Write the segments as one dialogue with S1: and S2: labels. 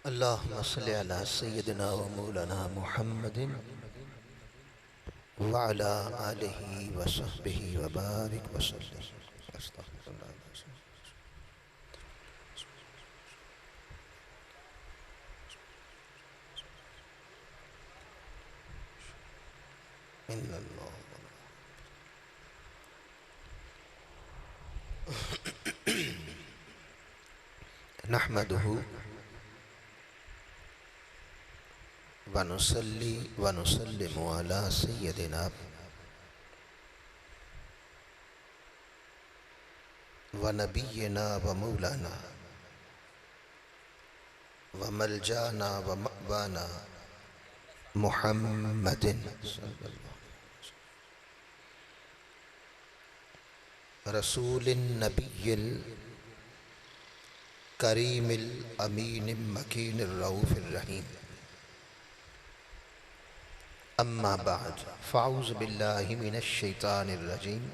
S1: اللهم صل على سيدنا ومولانا محمد وعلى آله وصحبه وبارك وسلم. استغفر الله العظيم. إن الله نحمده ونصلي ونسلم على سيدنا ونبينا ومولانا وملجانا ومأوانا محمد صلى الله رسول النبي الكريم الأمين المكين الرؤوف الرحيم. أما بعد فأعوذ بالله من الشيطان الرجيم.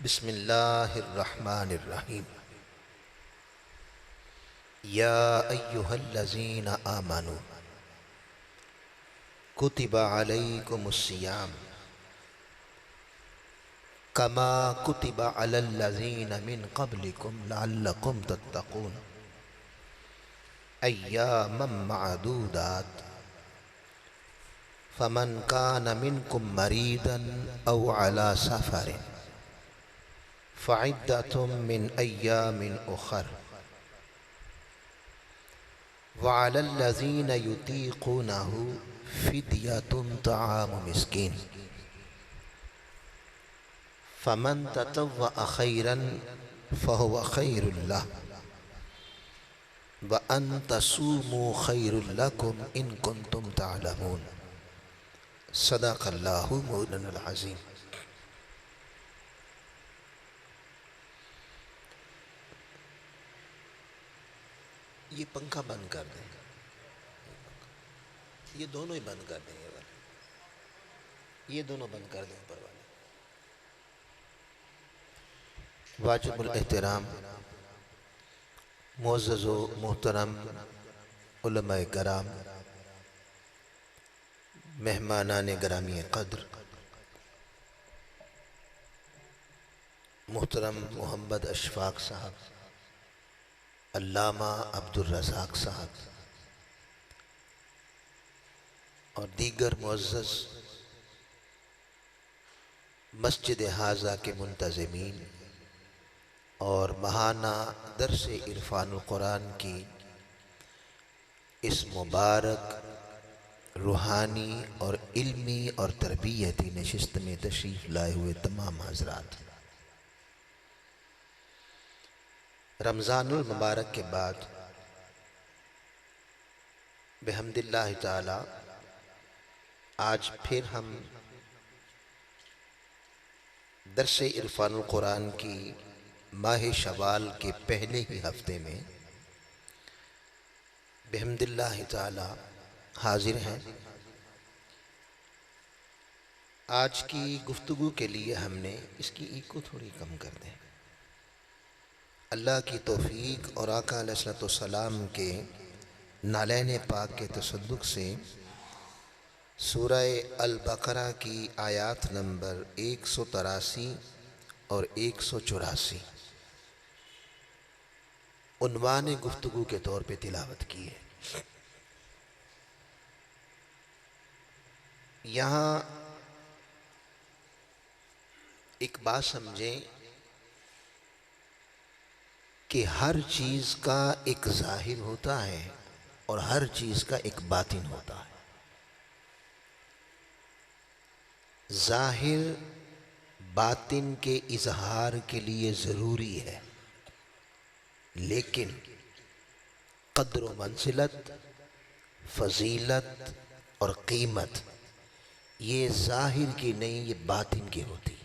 S1: بسم الله الرحمن الرحيم. يا أيها الذين آمنوا كتب عليكم الصيام كما كتب على الذين من قبلكم لعلكم تتقون أياما معدودات فمن كان منكم مريضا أو على سفر فعدة من أيام أخر وعلى الذين يطيقونه فدية طعام مسكين فمن تطوع خيرا فهو خير له وأن تصوموا خير لكم إن كنتم تعلمون. صدق اللہ مولانا العظیم. یہ پنکھا بند کر دیں، یہ دونوں ہی بند کر دیں، یہ دونوں بند کر دیں اوپر والے. واجب الاحترام معزز و محترم علماء کرام، مہمانان گرامی قدر، محترم محمد اشفاق صاحب، علامہ عبد الرزاق صاحب اور دیگر معزز مسجد حاضہ کے منتظمین اور ماہانہ درس عرفان القرآن کی اس مبارک روحانی اور علمی اور تربیتی نشست میں تشریف لائے ہوئے تمام حضرات، رمضان المبارک کے بعد بحمد اللہ تعالی آج پھر ہم درس عرفان القرآن کی ماہ شوال کے پہلے ہی ہفتے میں بحمد اللہ تعالی حاضر ہیں. آج کی گفتگو کے لیے ہم نے اس کی ایک کو تھوڑی کم کر دیں. اللہ کی توفیق اور آقا علیہ الصلوۃ والسلام کے نالین پاک کے تصدق سے سورہ البقرہ کی آیات نمبر 183 اور 184 عنوان گفتگو کے طور پہ تلاوت کی ہے. یہاں ایک بات سمجھیں کہ ہر چیز کا ایک ظاہر ہوتا ہے اور ہر چیز کا ایک باطن ہوتا ہے. ظاہر باطن کے اظہار کے لیے ضروری ہے، لیکن قدر و منزلت، فضیلت اور قیمت یہ ظاہر کی نہیں، یہ باطن کی ہوتی.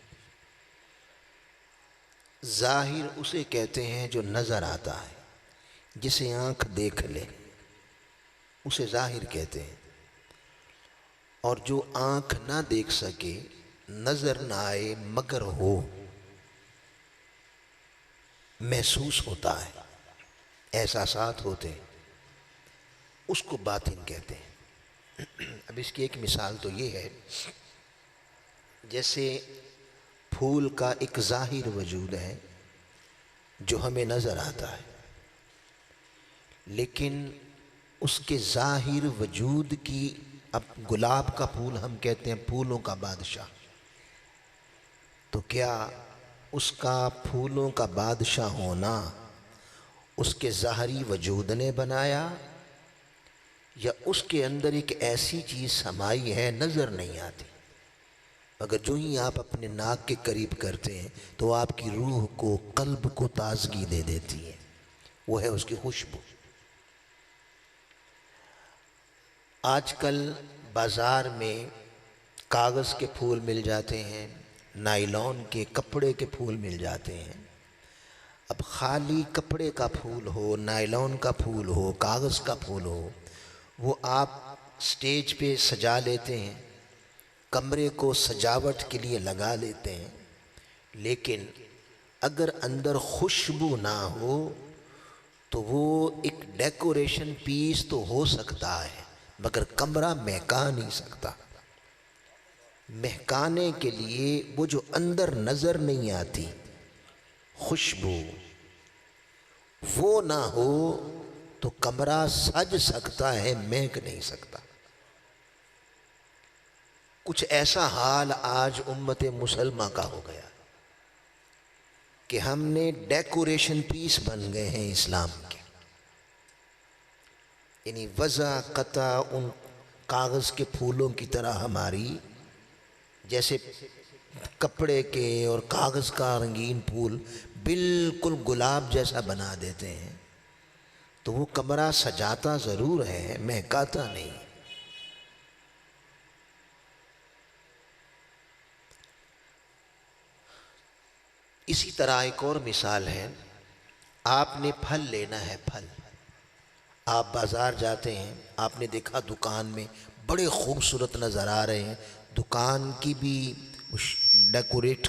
S1: ظاہر اسے کہتے ہیں جو نظر آتا ہے، جسے آنکھ دیکھ لے اسے ظاہر کہتے ہیں، اور جو آنکھ نہ دیکھ سکے، نظر نہ آئے مگر ہو، محسوس ہوتا ہے، احساسات ہوتے ہیں، اس کو باطن کہتے ہیں۔ اب اس کی ایک مثال تو یہ ہے، جیسے پھول کا ایک ظاہر وجود ہے جو ہمیں نظر آتا ہے، لیکن اس کے ظاہر وجود کی، اب گلاب کا پھول ہم کہتے ہیں پھولوں کا بادشاہ، تو کیا اس کا پھولوں کا بادشاہ ہونا اس کے ظاہری وجود نے بنایا، یا اس کے اندر ایک ایسی چیز سمائی ہے نظر نہیں آتی، مگر جو ہی آپ اپنے ناک کے قریب کرتے ہیں تو آپ کی روح کو، قلب کو تازگی دے دیتی ہے، وہ ہے اس کی خوشبو۔ آج کل بازار میں کاغذ کے پھول مل جاتے ہیں، نائلون کے کپڑے کے پھول مل جاتے ہیں۔ اب خالی کپڑے کا پھول ہو، نائلون کا پھول ہو، کاغذ کا پھول ہو، وہ آپ سٹیج پہ سجا لیتے ہیں، کمرے کو سجاوٹ کے لیے لگا لیتے ہیں، لیکن اگر اندر خوشبو نہ ہو تو وہ ایک ڈیکوریشن پیس تو ہو سکتا ہے مگر کمرہ مہکا نہیں سکتا۔ مہکانے کے لیے وہ جو اندر نظر نہیں آتی خوشبو، وہ نہ ہو تو کمرہ سج سکتا ہے، مہک نہیں سکتا۔ کچھ ایسا حال آج امت مسلمہ کا ہو گیا کہ ہم نے ڈیکوریشن پیس بن گئے ہیں اسلام کے، یعنی وضع قطع ان کاغذ کے پھولوں کی طرح ہماری، جیسے کپڑے کے اور کاغذ کا رنگین پھول بالکل گلاب جیسا بنا دیتے ہیں، تو وہ کمرہ سجاتا ضرور ہے، مہکاتا نہیں۔ اسی طرح ایک اور مثال ہے، آپ نے پھل لینا ہے، پھل آپ بازار جاتے ہیں، آپ نے دیکھا دکان میں بڑے خوبصورت نظر آ رہے ہیں، دکان کی بھی ڈیکوریٹ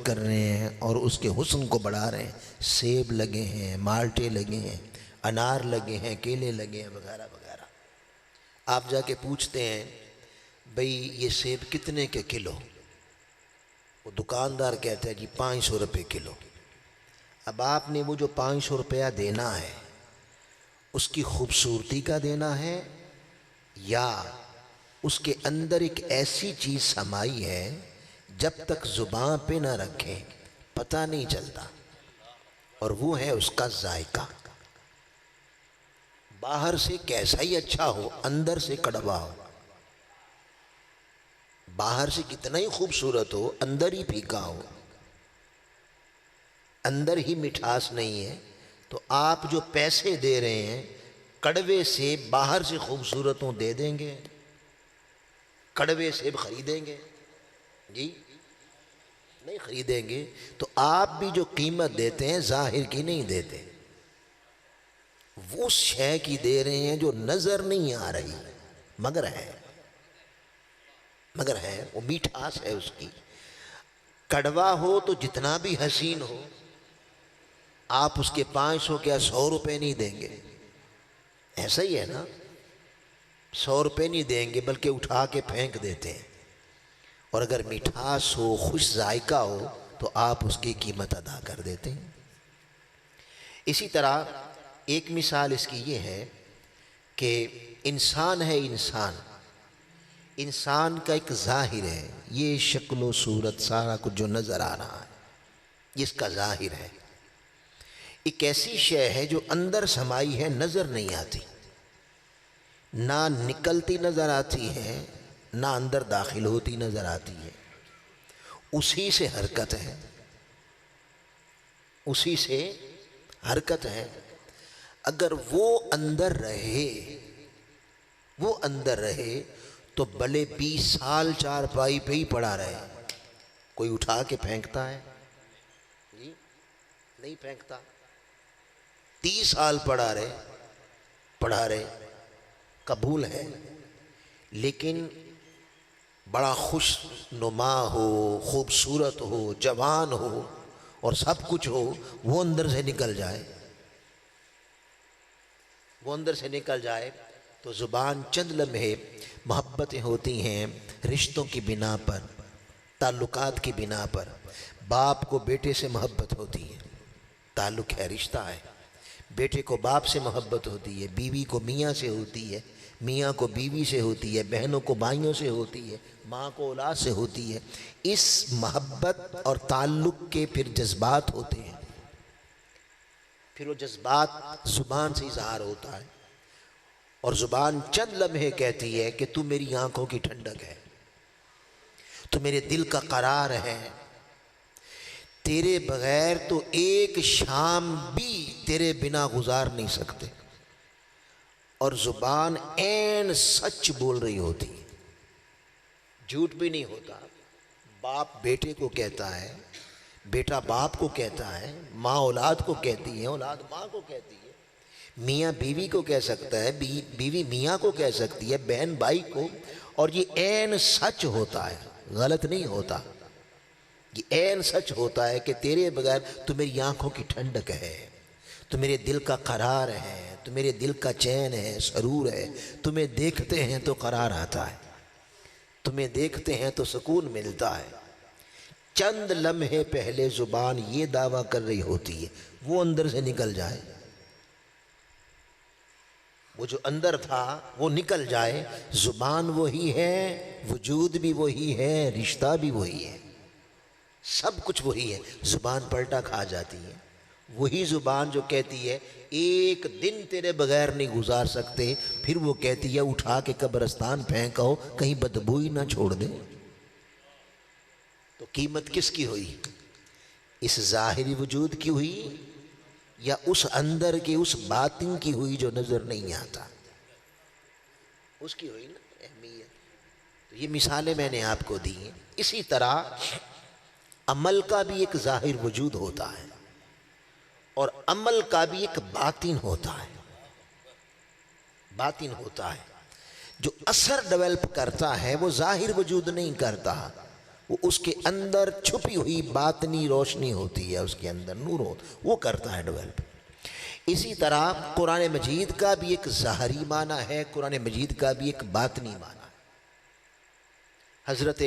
S1: کر رہے ہیں اور اس کے حسن کو بڑھا رہے ہیں، سیب لگے ہیں، مالٹے لگے ہیں، انار لگے ہیں، کیلے لگے ہیں، وغیرہ وغیرہ۔ آپ جا کے پوچھتے ہیں بھئی یہ سیب کتنے کے کلو؟ وہ دکاندار کہتا ہے جی 500 روپے کلو۔ اب آپ نے وہ جو 500 روپیہ دینا ہے اس کی خوبصورتی کا دینا ہے، یا اس کے اندر ایک ایسی چیز سمائی ہے جب تک زبان پہ نہ رکھیں پتہ نہیں چلتا، اور وہ ہے اس کا ذائقہ۔ باہر سے کیسا ہی اچھا ہو، اندر سے کڑوا ہو، باہر سے کتنا ہی خوبصورت ہو، اندر ہی پھیکا ہو، اندر ہی مٹھاس نہیں ہے، تو آپ جو پیسے دے رہے ہیں کڑوے سیب باہر سے خوبصورتوں دے دیں گے؟ کڑوے سیب خریدیں گے؟ جی نہیں خریدیں گے۔ تو آپ بھی جو قیمت دیتے ہیں ظاہر کی نہیں دیتے، وہ شے کی دے رہے ہیں جو نظر نہیں آ رہی مگر ہے وہ میٹھاس ہے اس کی۔ کڑوا ہو تو جتنا بھی حسین ہو، آپ اس کے 500 کیا 100 روپے نہیں دیں گے، ایسا ہی ہے نا، 100 روپے نہیں دیں گے بلکہ اٹھا کے پھینک دیتے ہیں۔ اور اگر مٹھاس ہو، خوش ذائقہ ہو تو آپ اس کی قیمت ادا کر دیتے ہیں۔ اسی طرح ایک مثال اس کی یہ ہے کہ انسان ہے، انسان کا ایک ظاہر ہے، یہ شکل و صورت سارا کچھ جو نظر آ رہا ہے اس کا ظاہر ہے۔ ایک ایسی شے ہے جو اندر سمائی ہے، نظر نہیں آتی، نہ نکلتی نظر آتی ہے، نہ اندر داخل ہوتی نظر آتی ہے، اسی سے حرکت ہے، اسی سے حرکت ہے۔ اگر وہ اندر رہے تو بھلے 20 سال چارپائی پہ ہی پڑا رہے، کوئی اٹھا کے پھینکتا ہے؟ جی نہیں پھینکتا۔ 30 سال پڑا رہے قبول ہے، لیکن بڑا خوش نما ہو، خوبصورت ہو، جوان ہو اور سب کچھ ہو، وہ اندر سے نکل جائے وہ اندر سے نکل جائے تو زبان چند لمحے محبتیں ہوتی ہیں رشتوں کی بنا پر، تعلقات کی بنا پر۔ باپ کو بیٹے سے محبت ہوتی ہے، تعلق ہے، رشتہ ہے۔ بیٹے کو باپ سے محبت ہوتی ہے، بیوی کو میاں سے ہوتی ہے، میاں کو بیوی سے ہوتی ہے، بہنوں کو بھائیوں سے ہوتی ہے، ماں کو اولاد سے ہوتی ہے۔ اس محبت اور تعلق کے پھر جذبات ہوتے ہیں، پھر وہ جذبات زبان سے اظہار ہوتا ہے، اور زبان چند لمحے کہتی ہے کہ تو میری آنکھوں کی ٹھنڈک ہے، تو میرے دل کا قرار ہے، تیرے بغیر تو ایک شام بھی تیرے بنا گزار نہیں سکتے۔ اور زبان عین سچ بول رہی ہوتی ہے، جھوٹ بھی نہیں ہوتا۔ باپ بیٹے کو کہتا ہے، بیٹا باپ کو کہتا ہے، ماں اولاد کو کہتی ہے، اولاد ماں کو کہتی ہے، میاں بیوی کو کہہ سکتا ہے، بیوی میاں کو کہہ سکتی ہے، بہن بھائی کو۔ اور یہ عین سچ ہوتا ہے، غلط نہیں ہوتا، یہ عین سچ ہوتا ہے کہ تیرے بغیر تو میری آنکھوں کی ٹھنڈک ہے، تو میرے دل کا قرار ہے، تو میرے دل کا چین ہے، سرور ہے۔ تمہیں دیکھتے ہیں تو قرار آتا ہے، تمہیں دیکھتے ہیں تو سکون ملتا ہے۔ چند لمحے پہلے زبان یہ دعویٰ کر رہی ہوتی ہے، وہ اندر سے نکل جائے، وہ جو اندر تھا وہ نکل جائے۔ زبان وہی ہے، وجود بھی وہی ہے، رشتہ بھی وہی ہے، سب کچھ وہی ہے۔ زبان پلٹا کھا جاتی ہے، وہی زبان جو کہتی ہے ایک دن تیرے بغیر نہیں گزار سکتے، پھر وہ کہتی ہے اٹھا کے قبرستان پھینکو کہیں بدبوئی نہ چھوڑ دے۔ تو قیمت کس کی ہوئی؟ اس ظاہری وجود کی ہوئی یا اس اندر کے اس باطن کی ہوئی جو نظر نہیں آتا؟ اس کی ہوئی نا اہمیت۔ تو یہ مثالیں میں نے آپ کو دی ہیں۔ اسی طرح عمل کا بھی ایک ظاہر وجود ہوتا ہے، اور عمل کا بھی ایک باطن ہوتا ہے، باطن ہوتا ہے۔ جو اثر ڈیولپ کرتا ہے وہ ظاہر وجود نہیں کرتا، وہ اس کے اندر چھپی ہوئی باطنی روشنی ہوتی ہے، اس کے اندر نور ہوتا ہے، وہ کرتا ہے ڈیولپ۔ اسی طرح قرآن مجید کا بھی ایک ظاہری معنی ہے، قرآن مجید کا بھی ایک باطنی معنی ہے۔ حضرت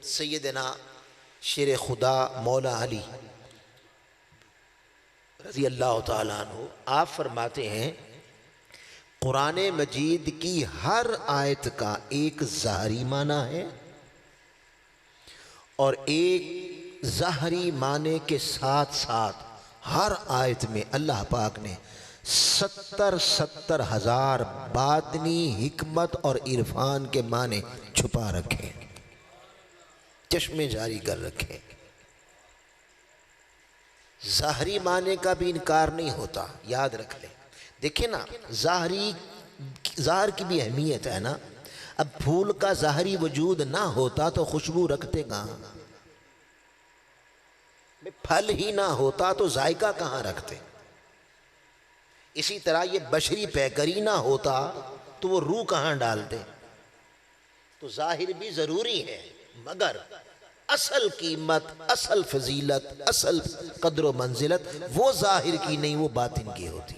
S1: سیدنا شیر خدا مولا علی رضی اللہ تعالیٰ عنہ آپ فرماتے ہیں قرآن مجید کی ہر آیت کا ایک ظاہری معنی ہے، اور ایک ظاہری معنی کے ساتھ ساتھ ہر آیت میں اللہ پاک نے 70 ہزار باطنی حکمت اور عرفان کے معنی چھپا رکھے، چشمے جاری کر رکھے۔ ظاہری معنی کا بھی انکار نہیں ہوتا، یاد رکھ لیں۔ دیکھیں نا، ظاہر کی بھی اہمیت ہے نا۔ اب پھول کا ظاہری وجود نہ ہوتا تو خوشبو رکھتے کہاں؟ پھل ہی نہ ہوتا تو ذائقہ کہاں رکھتے؟ اسی طرح یہ بشری پیکری نہ ہوتا تو وہ روح کہاں ڈالتے؟ تو ظاہر بھی ضروری ہے، مگر اصل قیمت، اصل فضیلت، اصل قدر و منزلت وہ ظاہر کی نہیں، وہ باطن کی ہوتی۔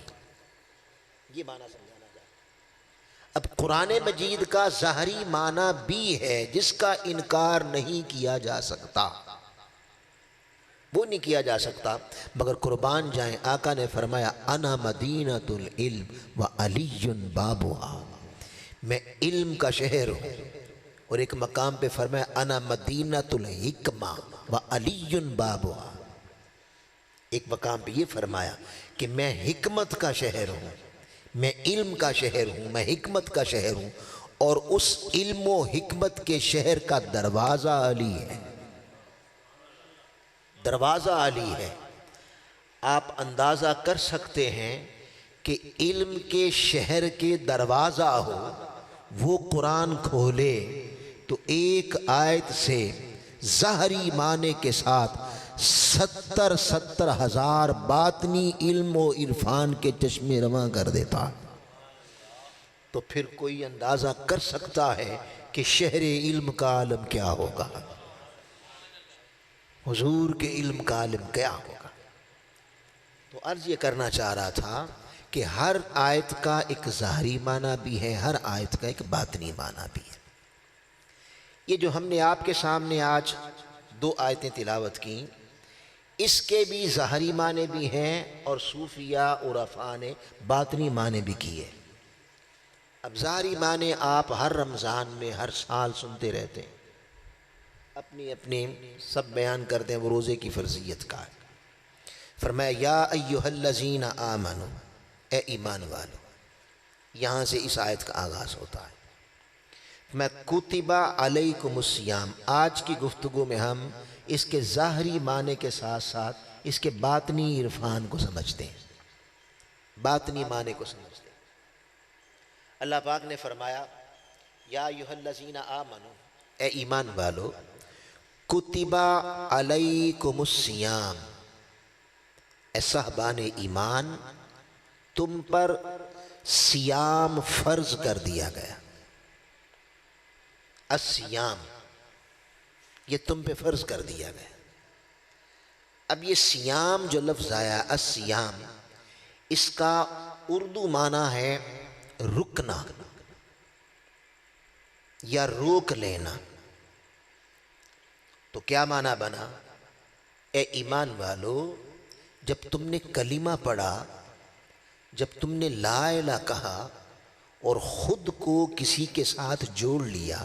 S1: یہ معنی سمجھانا چاہتا ہوں۔ اب قرآن مجید کا ظاہری معنی بھی ہے جس کا انکار نہیں کیا جا سکتا، وہ نہیں کیا جا سکتا، مگر قربان جائیں آقا نے فرمایا انا مدینۃ العلم وعلی بابها، میں علم کا شہر ہوں۔ اور ایک مقام پہ فرمایا انا مدینۃ الحکمہ وعلی بابها، ایک مقام پہ یہ فرمایا کہ میں حکمت کا شہر ہوں، میں علم کا شہر ہوں، میں حکمت کا شہر ہوں، اور اس علم و حکمت کے شہر کا دروازہ علی ہے، دروازہ علی ہے۔ آپ اندازہ کر سکتے ہیں کہ علم کے شہر کے دروازہ ہو، وہ قرآن کھولے تو ایک آیت سے ظاہری معنی کے ساتھ 70 ہزار باطنی علم و عرفان کے چشمے رواں کر دیتا۔ تو پھر کوئی اندازہ کر سکتا ہے کہ شہر علم کا عالم کیا ہوگا، حضور کے علم کا عالم کیا ہوگا۔ تو عرض یہ کرنا چاہ رہا تھا کہ کہ ہر آیت کا ایک ظاہری معنی بھی ہے، ہر آیت کا ایک باطنی معنی بھی ہے۔ یہ جو ہم نے آپ کے سامنے آج 2 آیتیں تلاوت کی، اس کے بھی ظاہری معنی بھی ہیں اور صوفیہ عرفاء نے باطنی معنی بھی کیے۔ اب ظاہری معنی آپ ہر رمضان میں ہر سال سنتے رہتے ہیں، اپنی اپنی سب بیان کرتے ہیں، وہ روزے کی فرضیت کا ہے۔ فرمایا یا ایھا الذین آمنوا، اے ایمان والو، یہاں سے اس آیت کا آغاز ہوتا ہے۔ میں کتب علیکم الصیام، آج کی گفتگو میں ہم اس کے ظاہری معنی کے ساتھ ساتھ اس کے باطنی عرفان کو سمجھتے ہیں، باطنی معنی کو سمجھتے ہیں۔ اللہ پاک نے فرمایا یا ایھا الذین آمنوا، اے ایمان والو، کتب علیکم الصیام، اے صاحبان ایمان، تم پر صیام فرض کر دیا گیا۔ الصیام، یہ تم پہ فرض کر دیا گیا۔ اب یہ صیام جو لفظ آیا، الصیام، اس کا اردو معنی ہے رکنا یا روک لینا۔ تو کیا معنی بنا؟ اے ایمان والو، جب تم نے کلمہ پڑھا، جب تم نے لا الہ کہا اور خود کو کسی کے ساتھ جوڑ لیا،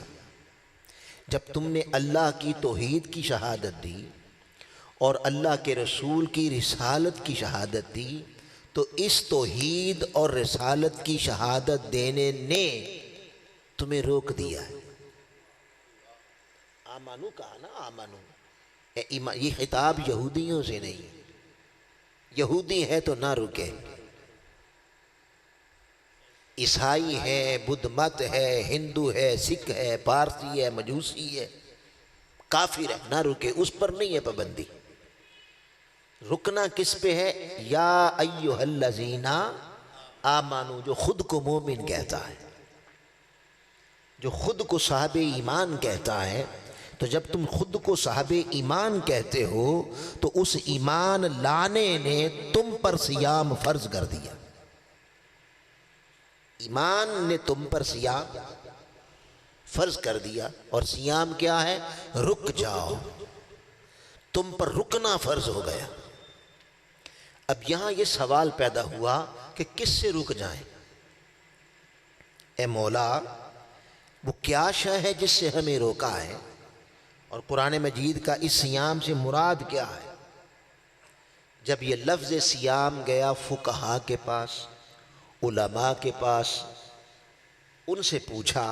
S1: جب تم نے اللہ کی توحید کی شہادت دی اور اللہ کے رسول کی رسالت کی شہادت دی، تو اس توحید اور رسالت کی شہادت دینے نے تمہیں روک دیا ہے۔ آمنو کہا نا، آمنو، یہ خطاب یہودیوں سے نہیں، یہودی ہے تو نہ رکے، عیسائی ہے، بدھ مت ہے، ہندو ہے، سکھ ہے، پارسی ہے، مجوسی ہے، کافر ہے، نہ رکے، اس پر نہیں ہے پابندی۔ رکنا کس پہ ہے؟ یا ایھا الذین آمنو، جو خود کو مومن کہتا ہے، جو خود کو صاحب ایمان کہتا ہے۔ تو جب تم خود کو صاحب ایمان کہتے ہو تو اس ایمان لانے نے تم پر صیام فرض کر دیا۔ ایمان نے تم پر صیام فرض کر دیا، اور صیام کیا ہے؟ رک جاؤ، تم پر رکنا فرض ہو گیا۔ اب یہاں یہ سوال پیدا ہوا کہ کس سے رک جائیں؟ اے مولا، وہ کیا شے ہے جس سے ہمیں روکا ہے؟ اور قرآن مجید کا اس صیام سے مراد کیا ہے؟ جب یہ لفظ صیام گیا فقہا کے پاس، علماء کے پاس، ان سے پوچھا،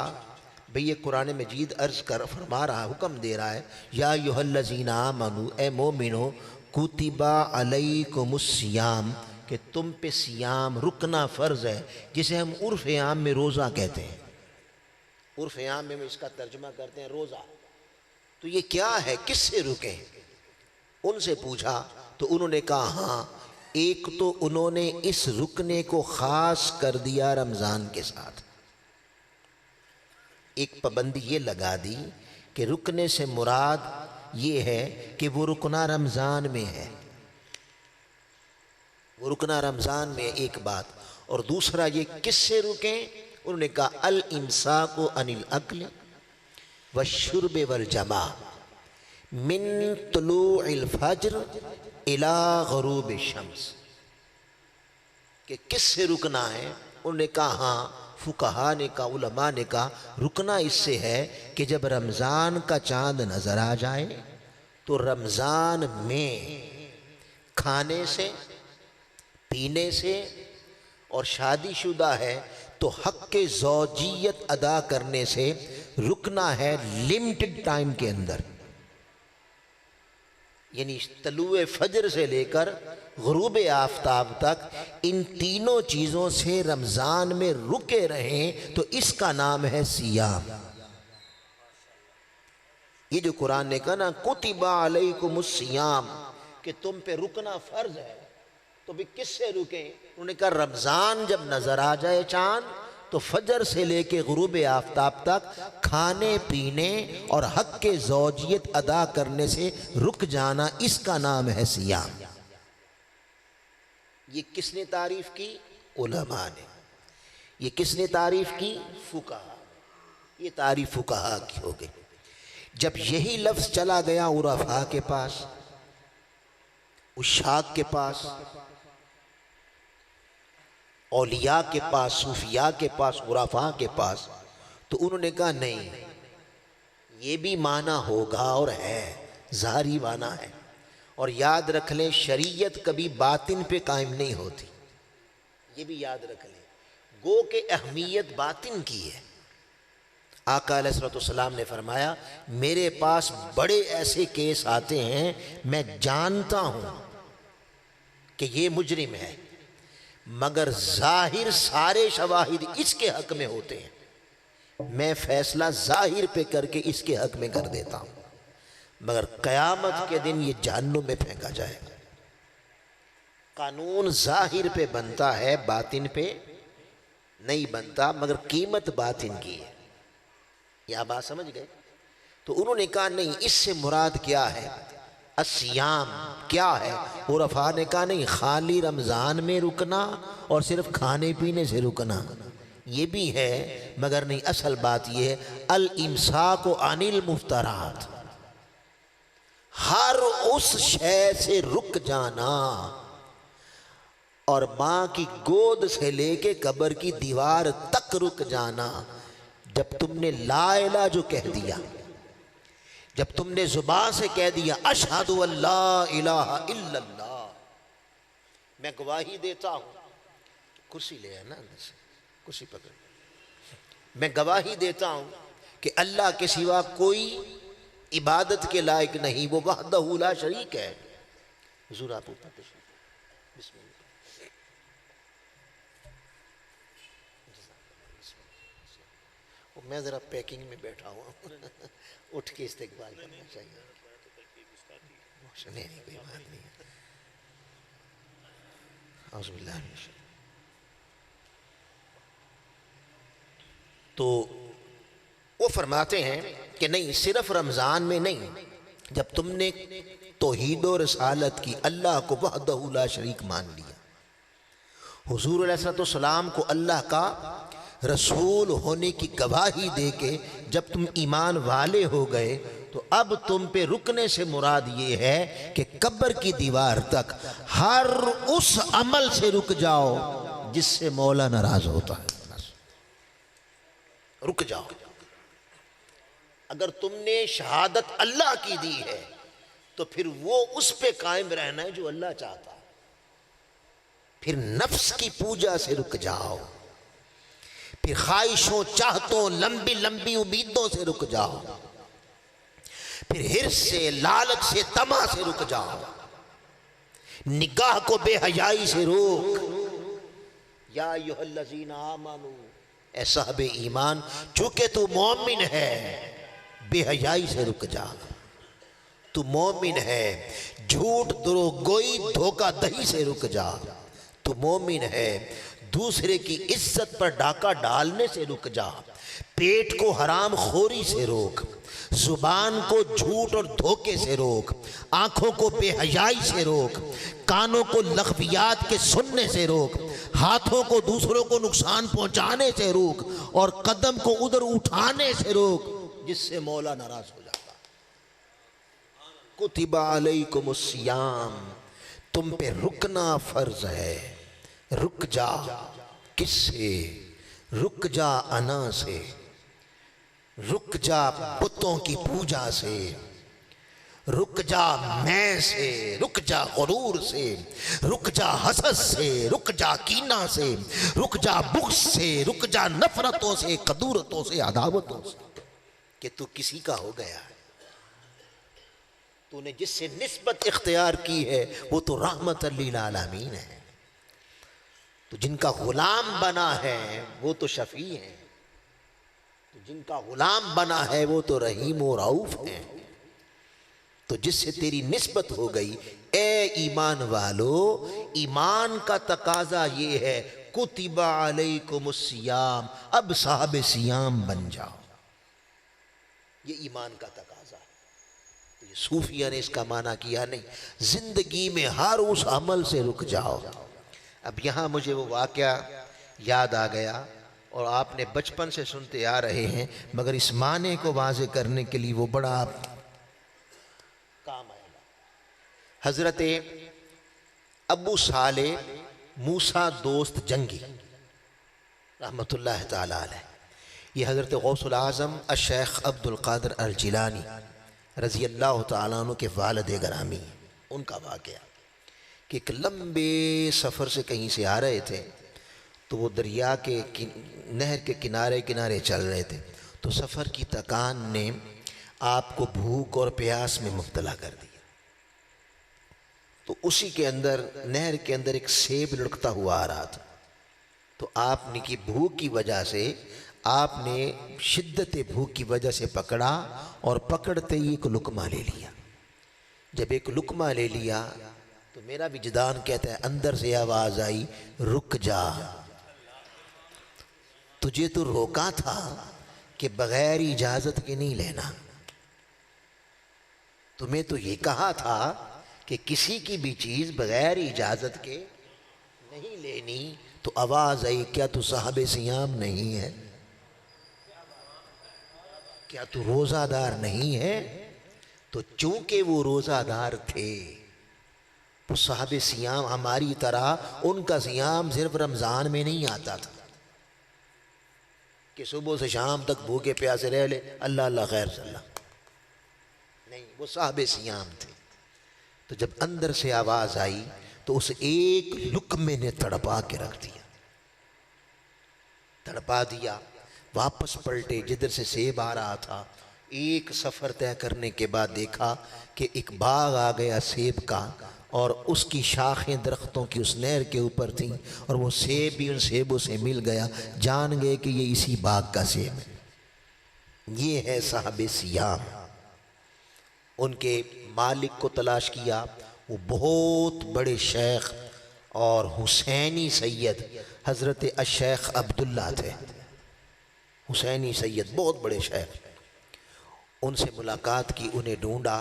S1: بھئی یہ قرآن مجید عرض کر فرما رہا، حکم دے رہا ہے یا ایھا الذین آمنو، اے مومنو، کتب علیکم الصیام، کہ تم پہ صیام رکنا فرض ہے، جسے ہم عرف عام میں روزہ کہتے ہیں۔ عرف عام میں اس کا ترجمہ کرتے ہیں روزہ۔ تو یہ کیا ہے؟ کس سے رکیں؟ ان سے پوچھا تو انہوں نے کہا ہاں، ایک تو انہوں نے اس رکنے کو خاص کر دیا رمضان کے ساتھ، ایک پابندی یہ لگا دی کہ رکنے سے مراد یہ ہے کہ وہ رکنا رمضان میں ہے، وہ رکنا رمضان میں، ایک بات۔ اور دوسرا یہ کس سے رکیں؟ انہوں نے کہا الامساک عن الاکل والشرب والجماع من طلوع الفجر الى غروب الشمس، کہ کس سے رکنا ہے؟ انہوں نے کہا ہاں، فقہا نے کہا، علماء نے کہا رکنا اس سے ہے کہ جب رمضان کا چاند نظر آ جائے تو رمضان میں کھانے سے، پینے سے، اور شادی شدہ ہے تو حق زوجیت ادا کرنے سے رکنا ہے لمیٹڈ ٹائم کے اندر، یعنی طلوع فجر سے لے کر غروب آفتاب تک ان تینوں چیزوں سے رمضان میں رکے رہیں تو اس کا نام ہے صیام۔ یہ جو قرآن نے کہا نا کتب علیکم الصیام، کہ تم پہ رکنا فرض ہے، تو بھی کس سے رکیں؟ انہوں نے کہا رمضان جب نظر آ جائے چاند تو فجر سے لے کے غروب آفتاب تک کھانے پینے اور حق کے زوجیت ادا کرنے سے رک جانا، اس کا نام ہے صیام۔ یہ کس نے تعریف کی؟ علماء نے۔ یہ کس نے تعریف کی؟ فقہا۔ یہ تعریف فقہا کی ہو گئی۔ جب یہی لفظ چلا گیا عرفاء کے پاس، عشاق کے پاس، اولیاء کے پاس، صوفیاء کے پاس، عرفاء کے پاس، تو انہوں نے کہا نہیں، یہ بھی معنی ہوگا اور ہے، ظاہری معنی ہے۔ اور یاد رکھ لیں شریعت کبھی باطن پہ قائم نہیں ہوتی، یہ بھی یاد رکھ لیں۔ گو کہ اہمیت باطن کی ہے۔ آقا علیہ الصلوۃ والسلام نے فرمایا میرے پاس بڑے ایسے کیس آتے ہیں، میں جانتا ہوں کہ یہ مجرم ہے، مگر ظاہر سارے شواہد اس کے حق میں ہوتے ہیں، میں فیصلہ ظاہر پہ کر کے اس کے حق میں کر دیتا ہوں، مگر قیامت کے دن یہ جہنم میں پھینکا جائے گا۔ قانون ظاہر پہ بنتا ہے، باطن پہ نہیں بنتا، مگر قیمت باطن کی ہے۔ یہ بات سمجھ گئے؟ تو انہوں نے کہا نہیں، اس سے مراد کیا ہے؟ الصیام کیا ہے؟ عرفاء نے کہا نہیں، خالی رمضان میں رکنا اور صرف کھانے پینے سے رکنا یہ بھی ہے، مگر نہیں، اصل بات یہ ہے الامساک عن المفترات، ہر اس شے سے رک جانا، اور ماں کی گود سے لے کے قبر کی دیوار تک رک جانا۔ جب تم نے لا الہ جو کہہ دیا، جب تم نے زبان سے کہہ دیا اشہد ان لا الہ الا اللہ، میں گواہی دیتا ہوں، کرسی لے ہے نا، کرسی پکڑ، میں گواہی دیتا ہوں کہ اللہ کے سوا کوئی عبادت کے لائق نہیں، وہ وحدہ لا شریک ہے۔ حضور آپ اوپر تشریف، بسم اللہ۔ میں ذرا پیکنگ میں بیٹھا ہوں، اٹھ کے استقبال کرنا چاہیے۔ نہیں کوئی بات نہیں، اعوذ باللہ من الشیطان۔ تو وہ فرماتے ہیں کہ نہیں، صرف رمضان میں نہیں، جب تم نے توحید و رسالت کی، اللہ کو وحدہ لا شریک مان لیا، حضور علیہ السلام کو اللہ کا رسول ہونے کی گواہی دے کے جب تم ایمان والے ہو گئے، تو اب تم پہ رکنے سے مراد یہ ہے کہ قبر کی دیوار تک ہر اس عمل سے رک جاؤ جس سے مولا ناراض ہوتا ہے، رک جاؤ۔ اگر تم نے شہادت اللہ کی دی ہے تو پھر وہ اس پہ قائم رہنا ہے جو اللہ چاہتا ہے۔ پھر نفس کی پوجا سے رک جاؤ، پھر خواہشوں، چاہتوں، لمبی لمبی امیدوں سے رک جاؤ، پھر حرص سے، لالچ سے، طمع سے رک جاؤ، نگاہ کو بے حیائی سے روک۔ یا ایھا الذین آمنوا، اے صاحب ایمان، چونکہ تو مومن ہے بے حیائی سے رک جا، تو مومن ہے جھوٹ، دروغ گوئی، دھوکہ دہی سے رک جا، تو مومن ہے دوسرے کی عزت پر ڈاکہ ڈالنے سے رک جا، پیٹ کو حرام خوری سے روک، زبان کو جھوٹ اور دھوکے سے روک، آنکھوں کو بے حیائی سے روک، کانوں کو لغویات کے سننے سے روک، ہاتھوں کو دوسروں کو نقصان پہنچانے سے روک، اور قدم کو ادھر اٹھانے سے روک جس سے مولا ناراض ہو جاتا۔ کتب علیکم الصیام، تم پہ رکنا فرض ہے، رک جا۔ کس سے؟ رک جا انا سے، رک جا بتوں کی پوجا سے، رک جا میں سے، رک جا غرور سے، رک جا حسد سے، رک جا کینہ سے، رک جا بغض سے، رک جا نفرتوں سے، قدورتوں سے، عداوتوں سے، کہ تو کسی کا ہو گیا ہے۔ تو نے جس سے نسبت اختیار کی ہے وہ تو رحمت للعالمین ہے، تو جن کا غلام بنا ہے وہ تو شفیع ہے، تو جن کا غلام بنا ہے وہ تو رحیم و رؤوف ہے۔ تو جس سے تیری نسبت ہو گئی، اے ایمان والو، ایمان کا تقاضا یہ ہے کتب علیکم الصیام، اب صاحب سیام بن جاؤ، یہ ایمان کا تقاضا ہے۔ تو یہ صوفیہ نے اس کا معنی کیا نہیں، زندگی میں ہر اس عمل سے رک جاؤ۔ اب یہاں مجھے وہ واقعہ یاد آ گیا، اور آپ نے بچپن سے سنتے آ رہے ہیں، مگر اس معنی کو واضح کرنے کے لیے وہ بڑا کام آئے گا۔ حضرت ابو صالح موسیٰ دوست جنگی رحمت اللہ تعالی علیہ، یہ حضرت غوث العظم الشیخ عبد القادر الجیلانی رضی اللہ تعالیٰ عنہ کے والد گرامی ہیں۔ ان کا واقعہ کہ ایک لمبے سفر سے کہیں سے آ رہے تھے، تو وہ دریا کے نہر کے کنارے کنارے چل رہے تھے، تو سفر کی تکان نے آپ کو بھوک اور پیاس میں مبتلا کر دیا۔ تو اسی کے اندر نہر کے اندر ایک سیب لڑکتا ہوا آ رہا تھا، تو آپ نے کی بھوک کی وجہ سے آپ نے شدت بھوک کی وجہ سے پکڑا، اور پکڑتے ہی ایک لقمہ لے لیا۔ جب ایک لقمہ لے لیا تو میرا وجدان کہتا ہے اندر سے آواز آئی، رک جا، تجھے تو روکا تھا کہ بغیر اجازت کے نہیں لینا، تمہیں تو یہ کہا تھا کہ کسی کی بھی چیز بغیر اجازت کے نہیں لینی، تو آواز آئی، کیا تو صاحب صیام نہیں ہے؟ کیا تو روزہ دار نہیں ہے؟ تو چونکہ وہ روزہ دار تھے، تو صاحب صیام ہماری طرح ان کا صیام صرف رمضان میں نہیں آتا تھا کہ صبح سے شام تک بھوکے پیاسے رہ لے، اللہ اللہ خیر صلی اللہ، نہیں، وہ صاحب صیام تھے۔ تو جب اندر سے آواز آئی تو اس ایک لقمے نے تڑپا کے رکھ دیا، تڑپا دیا۔ واپس پلٹے جدھر سے سیب آ رہا تھا، ایک سفر طے کرنے کے بعد دیکھا کہ ایک باغ آ گیا سیب کا، اور اس کی شاخیں درختوں کی اس نہر کے اوپر تھیں، اور وہ سیب بھی ان سیبوں سے مل گیا، جان گئے کہ یہ اسی باغ کا سیب ہے، یہ ہے صاحب صیام۔ ان کے مالک کو تلاش کیا، وہ بہت بڑے شیخ اور حسینی سید حضرت الشیخ عبداللہ تھے، حسینی سید بہت بڑے شیخ، ان سے ملاقات کی، انہیں ڈھونڈا،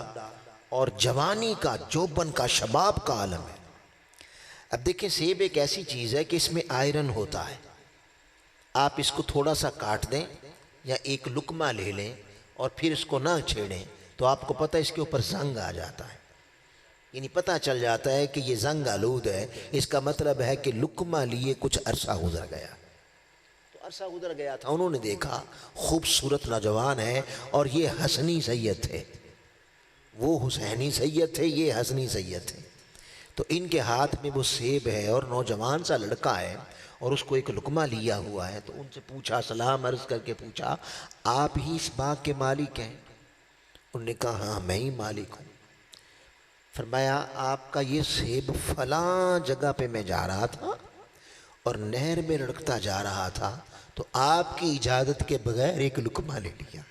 S1: اور جوانی کا، جوبن کا، شباب کا عالم ہے۔ اب دیکھیں سیب ایک ایسی چیز ہے کہ اس میں آئرن ہوتا ہے، آپ اس کو تھوڑا سا کاٹ دیں یا ایک لقمہ لے لیں اور پھر اس کو نہ چھیڑیں تو آپ کو پتہ ہے اس کے اوپر زنگ آ جاتا ہے، یعنی پتہ چل جاتا ہے کہ یہ زنگ آلود ہے، اس کا مطلب ہے کہ لقمہ لیے کچھ عرصہ گزر گیا۔ تو عرصہ گزر گیا تھا، انہوں نے دیکھا خوبصورت نوجوان ہے، اور یہ حسنی سید تھے، وہ حسینی سید تھے، یہ حسنی سید تھے۔ تو ان کے ہاتھ میں وہ سیب ہے، اور نوجوان سا لڑکا ہے، اور اس کو ایک لقمہ لیا ہوا ہے۔ تو ان سے پوچھا، سلام عرض کر کے پوچھا، آپ ہی اس باغ کے مالک ہیں؟ انہوں نے کہا ہاں میں ہی مالک ہوں۔ فرمایا آپ کا یہ سیب فلاں جگہ پہ میں جا رہا تھا اور نہر میں لڑکتا جا رہا تھا، تو آپ کی اجازت کے بغیر ایک لقمہ لے لیا۔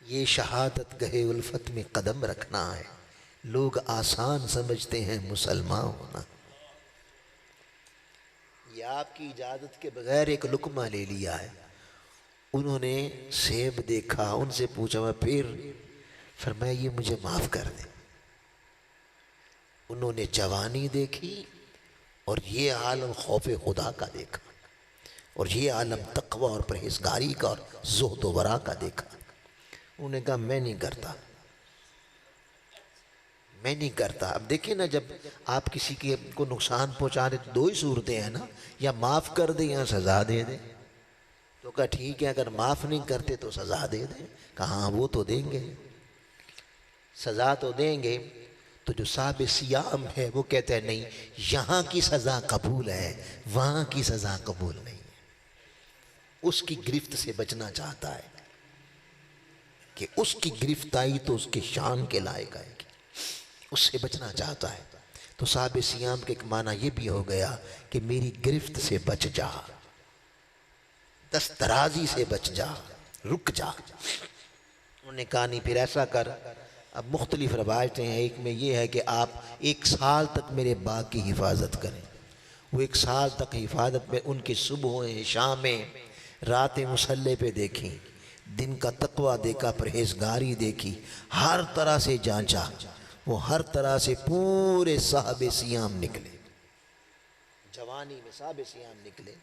S1: یہ شہادت گہے الفت میں قدم رکھنا ہے، لوگ آسان سمجھتے ہیں مسلمان ہونا۔ یہ آپ کی اجازت کے بغیر ایک لقمہ لے لیا ہے۔ انہوں نے سیب دیکھا، ان سے پوچھا، میں پھر فرمایا یہ مجھے معاف کر دیں۔ انہوں نے جوانی دیکھی، اور یہ عالم خوف خدا کا دیکھا، اور یہ عالم تقوی اور پرہیزگاری کا اور زہد و ورع کا دیکھا۔ انہوں نے کہا میں نہیں کرتا، میں نہیں کرتا۔ اب دیکھیں نا، جب آپ کسی کو نقصان پہنچا دیں تو دو ہی صورتیں ہیں نا، یا معاف کر دیں یا سزا دے دیں۔ تو کہا ٹھیک ہے، اگر معاف نہیں کرتے تو سزا دے دیں۔ کہا ہاں وہ تو دیں گے، سزا تو دیں گے۔ تو جو صاحب صیام ہے وہ کہتا ہے نہیں، یہاں کی سزا قبول ہے، وہاں کی سزا قبول نہیں ہے۔ اس کی گرفت سے بچنا چاہتا ہے کہ اس کی گرفت آئی تو اس کے شان کے لائق آئے گی، اس سے بچنا چاہتا ہے۔ تو صاحب صیام کے ایک معنی یہ بھی ہو گیا کہ میری گرفت سے بچ جا، دسترازی سے بچ جا، رک جا۔ انہوں نے کہا نہیں، پھر ایسا کر، اب مختلف روایتیں ہیں، ایک میں یہ ہے کہ آپ 1 سال تک میرے باغ کی حفاظت کریں۔ وہ 1 سال تک حفاظت میں ان کی صبحیں، شامیں، راتیں مصلے پہ دیکھیں، دن کا تقوی دیکھا، پرہیزگاری دیکھی، ہر طرح سے جانچا۔ وہ ہر طرح سے پورے صاحب سیام نکلے، جوانی میں صاحب سیام نکلے۔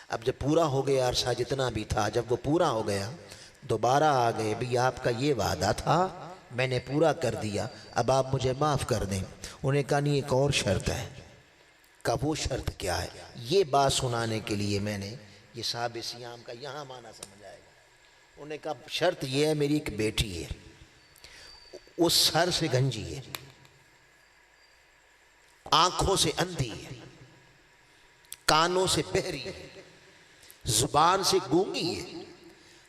S1: اب جب پورا ہو گیا عرصہ جتنا بھی تھا، جب وہ پورا ہو گیا دوبارہ آ گئے، بھی آپ کا یہ وعدہ تھا میں نے پورا کر دیا، اب آپ مجھے معاف کر دیں۔ انہیں کہا نہیں ایک اور شرط ہے۔ کہ وہ شرط کیا ہے؟ یہ بات سنانے کے لیے میں نے یہ صاحب سیام کا یہاں معنی سمجھ آئے گا۔ انہیں کہا شرط یہ ہے، میری ایک بیٹی ہے، وہ سر سے گنجی ہے، آنکھوں سے اندھی ہے، کانوں سے بہری ہے، زبان سے گونگی ہے،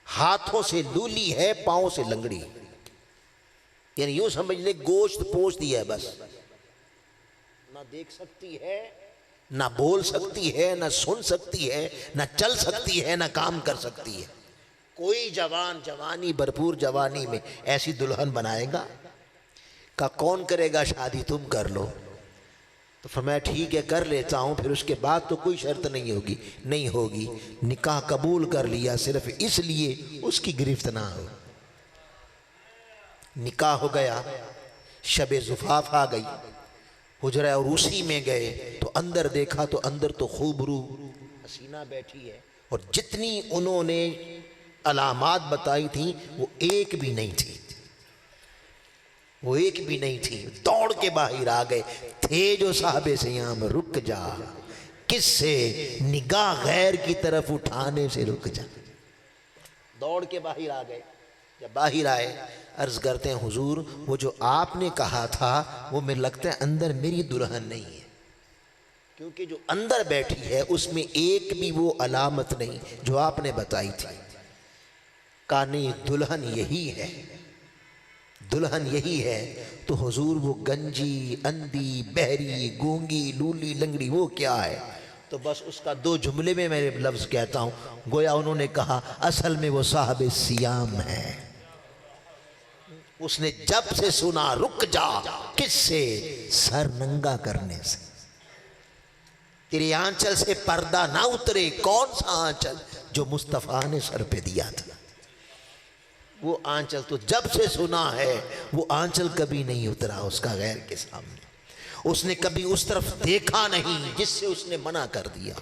S1: ہاتھوں سے لولی ہے، پاؤں سے لنگڑی ہے۔ یعنی یوں سمجھ لے گوشت پوچھ دیا ہے، بس نہ دیکھ سکتی ہے، نہ بول سکتی ہے، نہ سن سکتی ہے، نہ چل سکتی ہے، نہ کام کر سکتی ہے۔ کوئی جوان جوانی بھرپور جوانی میں ایسی دلہن بنائے گا؟ کہ کون کرے گا شادی؟ تم کر لو۔ تو فرمایا ٹھیک ہے کر لیتا ہوں، پھر اس کے بعد تو کوئی شرط نہیں ہوگی۔ نہیں ہوگی۔ نکاح قبول کر لیا صرف اس لیے اس کی گرفت نہ ہو۔ نکاح ہو گیا، شب زفاف آ گئی، حجرہ اور اسی میں گئے تو اندر دیکھا تو اندر تو خوبرو حسینہ بیٹھی ہے، اور جتنی انہوں نے علامات بتائی تھیں وہ ایک بھی نہیں تھی، وہ ایک بھی نہیں تھی۔ دوڑ کے باہر آ گئے، تھے جو صاحب سیام رک جا، کس سے نگاہ غیر کی طرف اٹھانے سے رک جا۔ دوڑ کے باہر آ گئے۔ جب باہر آئے عرض کرتے ہیں حضور وہ جو آپ نے کہا تھا وہ مجھے لگتا ہے اندر میری دلہن نہیں ہے، کیونکہ جو اندر بیٹھی ہے اس میں ایک بھی وہ علامت نہیں جو آپ نے بتائی تھی۔ کہا نہیں دلہن یہی ہے، دلہن یہی ہے۔ تو حضور وہ گنجی، اندھی، بہری، گونگی، لولی، لنگڑی وہ کیا ہے؟ تو بس اس کا دو جملے میں میرے لفظ کہتا ہوں، گویا انہوں نے کہا اصل میں وہ صاحب سیام ہے۔ اس نے جب سے سنا رک جا، کس سے؟ سر ننگا کرنے سے۔ تیرے آنچل سے پردہ نہ اترے۔ کون سا آنچل؟ جو مصطفیٰ نے سر پہ دیا تھا، وہ آنچل تو جب سے سنا ہے وہ آنچل کبھی نہیں اترا اس کا غیر کے سامنے۔ اس نے کبھی اس طرف دیکھا نہیں جس سے اس نے منع کر دیا،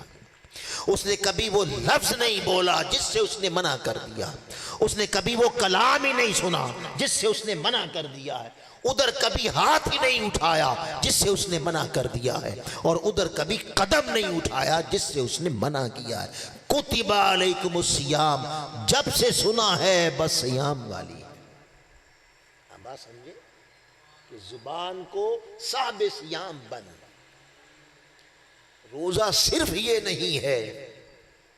S1: اس نے کبھی وہ لفظ نہیں بولا جس سے اس نے منع کر دیا، اس نے کبھی وہ کلام ہی نہیں سنا جس سے اس نے منع کر دیا ہے، ادھر کبھی ہاتھ ہی نہیں اٹھایا جس سے اس نے منع کر دیا ہے، اور ادھر کبھی قدم نہیں اٹھایا جس سے اس نے منع کیا ہے۔ کتب علیکم الصیام، جب سے سنا ہے بس سیام والی ہے۔ بات سمجھے کہ زبان کو صاحب سیام بن۔ روزہ صرف یہ نہیں ہے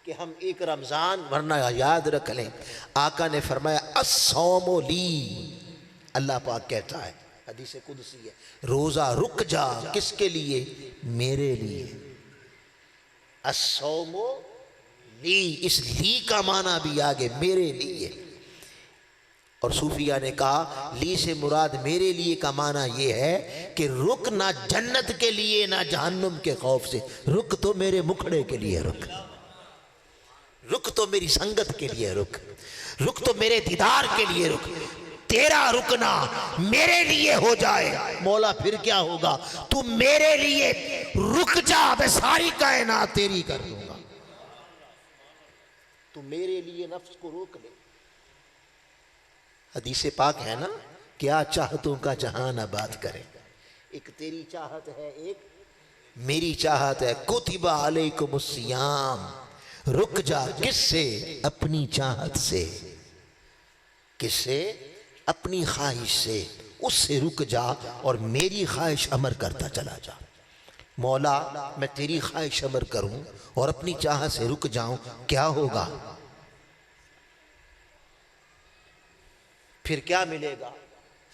S1: کہ ہم ایک رمضان، ورنہ یاد رکھ لیں آقا نے فرمایا الصوم لی، اللہ پاک کہتا ہے حدیث قدسی ہے، روزہ رک جا کس کے لیے؟ میرے لیے۔ الصوم لی، اس لی کا معنی بھی آگے میرے لیے۔ اور صوفیہ نے کہا لی سے مراد میرے لیے کا معنی یہ ہے کہ رک نہ جنت کے لیے نہ جہنم کے خوف سے، رک تو میرے مکھڑے کے لیے، رک تو میری سنگت کے لیے، رک تو میرے دیدار کے لیے، رک تیرا رکنا میرے لیے ہو جائے مولا پھر کیا ہوگا؟ تو میرے لیے رک جا، میں ساری کائنات تیری کر دوں گا۔ تو میرے لیے نفس کو روک لے۔ حدیث پاک ہے نا، کیا چاہتوں کا جہان آباد کرے، ایک تیری چاہت ہے ایک میری چاہت ہے۔ کتب علیکم الصیام، رک جا کس سے؟ اپنی چاہت سے۔ کس سے؟ اپنی خواہش سے، اس سے رک جا اور میری خواہش امر کرتا چلا جا۔ مولا میں تیری خواہش امر کروں اور اپنی چاہت سے رک جاؤں، کیا ہوگا؟ پھر کیا ملے گا؟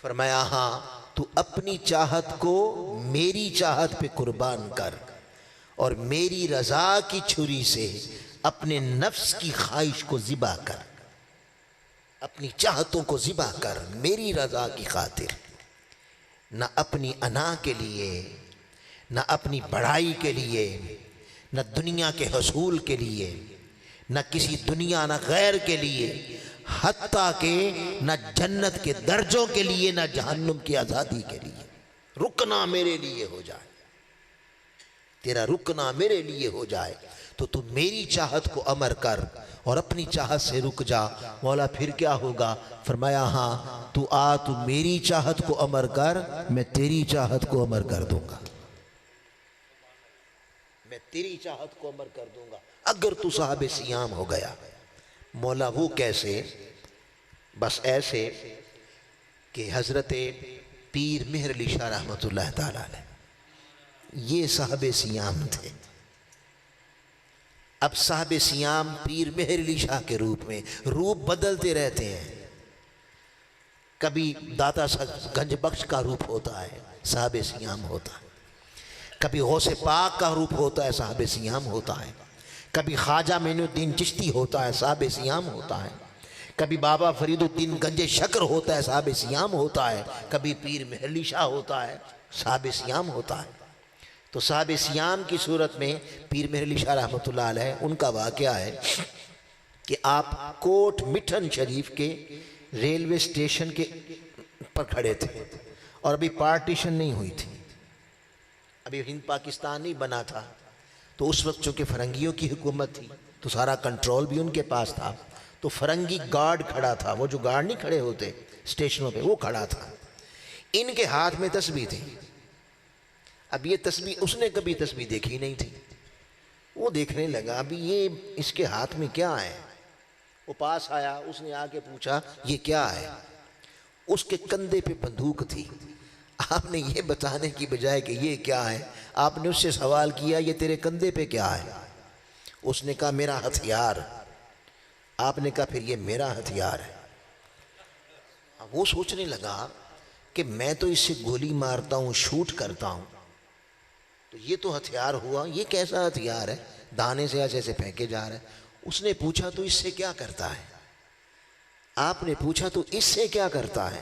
S1: فرمایا ہاں تو اپنی چاہت کو میری چاہت پہ قربان کر، اور میری رضا کی چھری سے اپنے نفس کی خواہش کو ذبح کر، اپنی چاہتوں کو ذبح کر میری رضا کی خاطر، نہ اپنی انا کے لیے، نہ اپنی بڑائی کے لیے، نہ دنیا کے حصول کے لیے، نہ کسی دنیا نہ غیر کے لیے، حتیٰ کہ نہ جنت کے درجوں کے لیے، نہ جہنم کی آزادی کے لیے۔ رکنا میرے لیے ہو جائے، تیرا رکنا میرے لیے ہو جائے تو تو میری چاہت کو امر کر اور اپنی چاہت سے رک جا۔ مولا پھر کیا ہوگا؟ فرمایا ہاں تو آ، تو میری چاہت کو امر کر، میں تیری چاہت کو امر کر دوں گا، میں تیری چاہت کو امر کر دوں گا اگر تو صاحب سیام ہو گیا۔ مولا وہ کیسے؟ بس ایسے کہ حضرت پیر مہر علی شاہ رحمۃ اللہ تعالیٰ علیہ یہ صاحب سیام تھے۔ اب صاحب سیام پیر مہر علی شاہ کے روپ میں روپ بدلتے رہتے ہیں، کبھی داتا گنج بخش کا روپ ہوتا ہے صاحب سیام ہوتا ہے، کبھی غوث پاک کا روپ ہوتا ہے صاحب سیام ہوتا ہے، کبھی خواجہ معین الدین چشتی ہوتا ہے صاحب سیام ہوتا ہے، کبھی بابا فرید الدین گنج شکر ہوتا ہے صاحب سیام ہوتا ہے، کبھی پیر مہر علی شاہ ہوتا ہے صاحب سیام ہوتا ہے۔ تو صاحب سیام کی صورت میں پیر مہر علی شاہ رحمۃ اللہ علیہ ان کا واقعہ ہے کہ آپ کوٹ مٹھن شریف کے ریلوے اسٹیشن کے پر کھڑے تھے اور ابھی پارٹیشن نہیں ہوئی تھی، ابھی ہند پاکستان نہیں بنا تھا، تو اس وقت چونکہ فرنگیوں کی حکومت تھی تو سارا کنٹرول بھی ان کے پاس تھا، تو فرنگی گارڈ کھڑا تھا، وہ جو گارڈ نہیں کھڑے ہوتے اسٹیشنوں پہ وہ کھڑا تھا، ان کے ہاتھ میں تسبیح تھی۔ اب یہ تسبیح اس نے کبھی تسبیح دیکھی نہیں تھی، وہ دیکھنے لگا ابھی یہ اس کے ہاتھ میں کیا ہے، وہ پاس آیا، اس نے آ کے پوچھا یہ کیا ہے؟ اس کے کندھے پہ بندوق تھی۔ آپ نے یہ بتانے کی بجائے کہ یہ کیا ہے، آپ نے اس سے سوال کیا یہ تیرے کندھے پہ کیا ہے؟ اس نے کہا میرا ہتھیار۔ آپ نے کہا پھر یہ میرا ہتھیار ہے۔ وہ سوچنے لگا کہ میں تو اس سے گولی مارتا ہوں، شوٹ کرتا ہوں، تو یہ تو ہتھیار ہوا، یہ کیسا ہتھیار ہے؟ دانے سے ایسے پھینکے جا رہا ہے۔ اس نے پوچھا تو اس سے کیا کرتا ہے؟ آپ نے پوچھا تو اس سے کیا کرتا ہے؟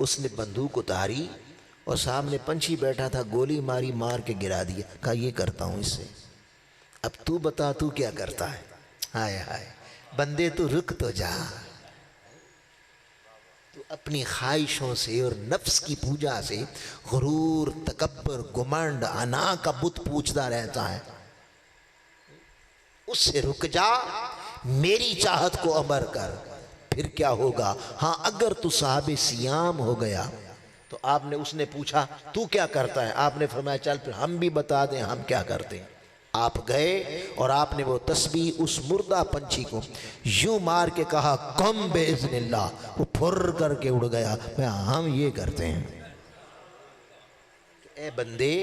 S1: اس نے بندوق اتاری اور سامنے پنچھی بیٹھا تھا، گولی ماری، مار کے گرا دیا، کہا یہ کرتا ہوں اس سے۔ اب تو بتا تو کیا کرتا ہے؟ ہائے ہائے بندے تو رک تو جا، تو اپنی خواہشوں سے اور نفس کی پوجا سے غرور، تکبر، گمنڈ، انا کا بت پوجتا رہتا ہے، اس سے رک جا، میری چاہت کو امر کر، پھر کیا ہوگا؟ ہاں اگر تو صاحب سیام ہو گیا تو آپ نے، اس نے پوچھا تو کیا کرتا ہے؟ آپ نے فرمایا چل پھر ہم بھی بتا دیں ہم کیا کرتے ہیں۔ آپ گئے اور آپ نے وہ تسبیح اس مردہ پنچھی کو یوں مار کے کہا قم باذن اللہ، وہ پھر کر کے اڑ گیا۔ ہم یہ کرتے ہیں، اے بندے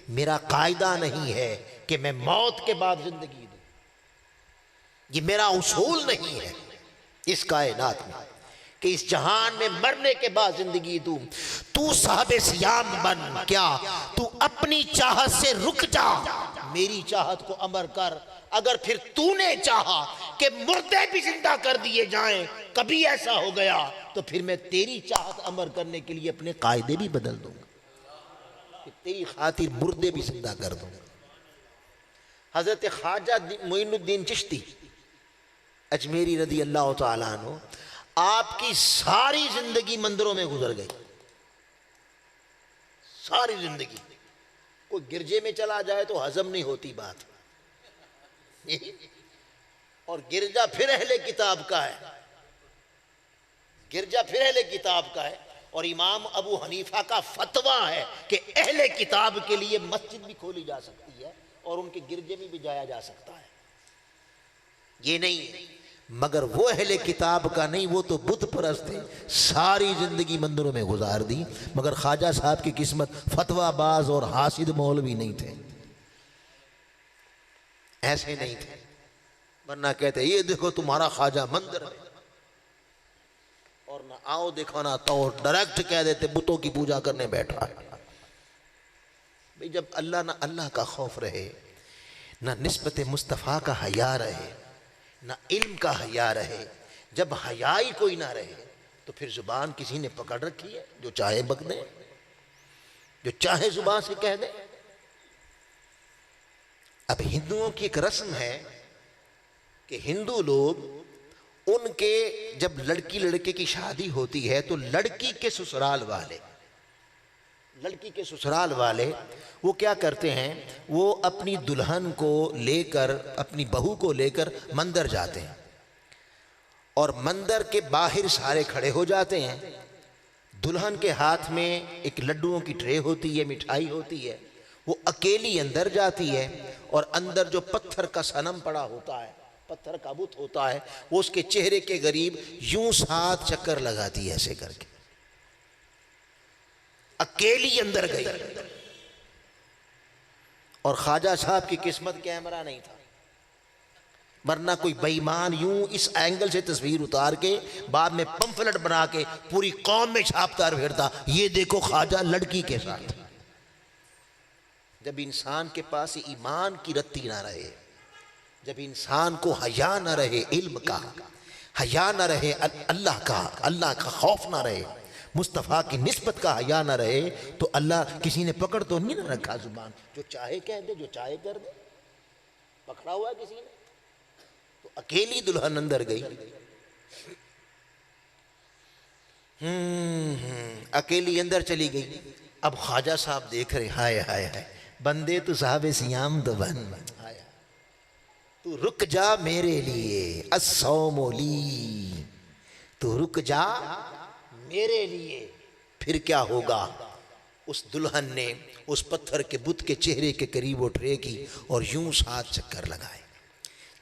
S1: میرا قاعدہ نہیں ہے کہ میں موت کے بعد زندگی دوں، یہ میرا اصول نہیں ہے اس کائنات میں کہ اس جہان میں مرنے کے بعد زندگی دوں۔ تو صاحب سیام بن، کیا تو اپنی چاہت سے رک جا، میری چاہت کو امر کر۔ اگر پھر تو نے چاہا کہ مردے بھی زندہ کر دیے جائیں، کبھی ایسا ہو گیا تو پھر میں تیری چاہت امر کرنے کے لیے اپنے قاعدے بھی بدل دوں گا، کہ تیری خاطر مردے بھی زندہ کر دوں گا۔ حضرت خواجہ معین الدین چشتی اجمیری رضی اللہ تعالیٰ عنہ، آپ کی ساری زندگی مندروں میں گزر گئی، ساری زندگی۔ کوئی گرجے میں چلا جائے تو ہضم نہیں ہوتی بات، اور گرجا پھر اہل کتاب کا ہے، گرجا پھر اہل کتاب کا ہے، اور امام ابو حنیفہ کا فتویٰ ہے کہ اہل کتاب کے لیے مسجد بھی کھولی جا سکتی ہے اور ان کے گرجے میں بھی جایا جا سکتا ہے، یہ نہیں۔ مگر وہ اہل کتاب کا نہیں، وہ تو بت پرست تھے، ساری زندگی مندروں میں گزار دی، مگر خواجہ صاحب کی قسمت فتویٰ باز اور حاسد مولوی نہیں تھے، ایسے نہیں تھے، ورنہ کہتے یہ دیکھو تمہارا خواجہ مندر میں، اور نہ آؤ دیکھو نہ تو ڈائریکٹ کہہ دیتے بتوں کی پوجا کرنے بیٹھا ہے۔ بھئی جب اللہ نہ اللہ کا خوف رہے، نہ نسبت مصطفیٰ کا حیا رہے، نہ علم کا حیا رہے، جب حیا ہی کوئی نہ رہے تو پھر زبان کسی نے پکڑ رکھی ہے، جو چاہے بک دے، جو چاہے زبان سے کہہ دے۔ اب ہندوؤں کی ایک رسم ہے کہ ہندو لوگ ان کے جب لڑکی لڑکے کی شادی ہوتی ہے تو لڑکی کے سسرال والے لڑکی کے سسرال والے وہ کیا کرتے ہیں، وہ اپنی دلہن کو لے کر، اپنی بہو کو لے کر مندر جاتے ہیں، اور مندر کے باہر سارے کھڑے ہو جاتے ہیں۔ دلہن کے ہاتھ میں ایک لڈوؤں کی ٹرے ہوتی ہے، مٹھائی ہوتی ہے، وہ اکیلی اندر جاتی ہے، اور اندر جو پتھر کا صنم پڑا ہوتا ہے، پتھر کا بت ہوتا ہے، وہ اس کے چہرے کے قریب یوں 7 چکر لگاتی ہے، ایسے کر کے اکیلی اندر گئی۔ اور خواجہ صاحب کی قسمت کیمرہ نہیں تھا، ورنہ کوئی بے ایمان یوں اس اینگل سے تصویر اتار کے بعد میں پمفلٹ بنا کے پوری قوم میں چھاپتا پھرتا، یہ دیکھو خواجہ لڑکی کے ساتھ۔ جب انسان کے پاس ایمان کی رتی نہ رہے، جب انسان کو حیا نہ رہے، علم کا حیا نہ رہے، اللہ کا خوف نہ رہے، مصطفیٰ کی نسبت کا حیا نہ رہے، تو اللہ کسی نے پکڑ تو نہیں نہ رکھا زبان، جو چاہے کہہ دے، جو چاہے کر دے، پکڑا ہوا ہے کسی نے؟ تو اکیلی دلہن اندر گئی، اکیلی اندر چلی گئی۔ اب خواجہ صاحب دیکھ رہے، ہائے ہائے ہائے، بندے تو صاحب سیام تو بن، تو رک جا میرے لیے، الصوم لی، تو رک جا میرے لیے۔ پھر کیا ہوگا؟ اس دلہن نے اس پتھر کے بت کے چہرے کے قریب اٹھے کی اور یوں 7 چکر لگائے۔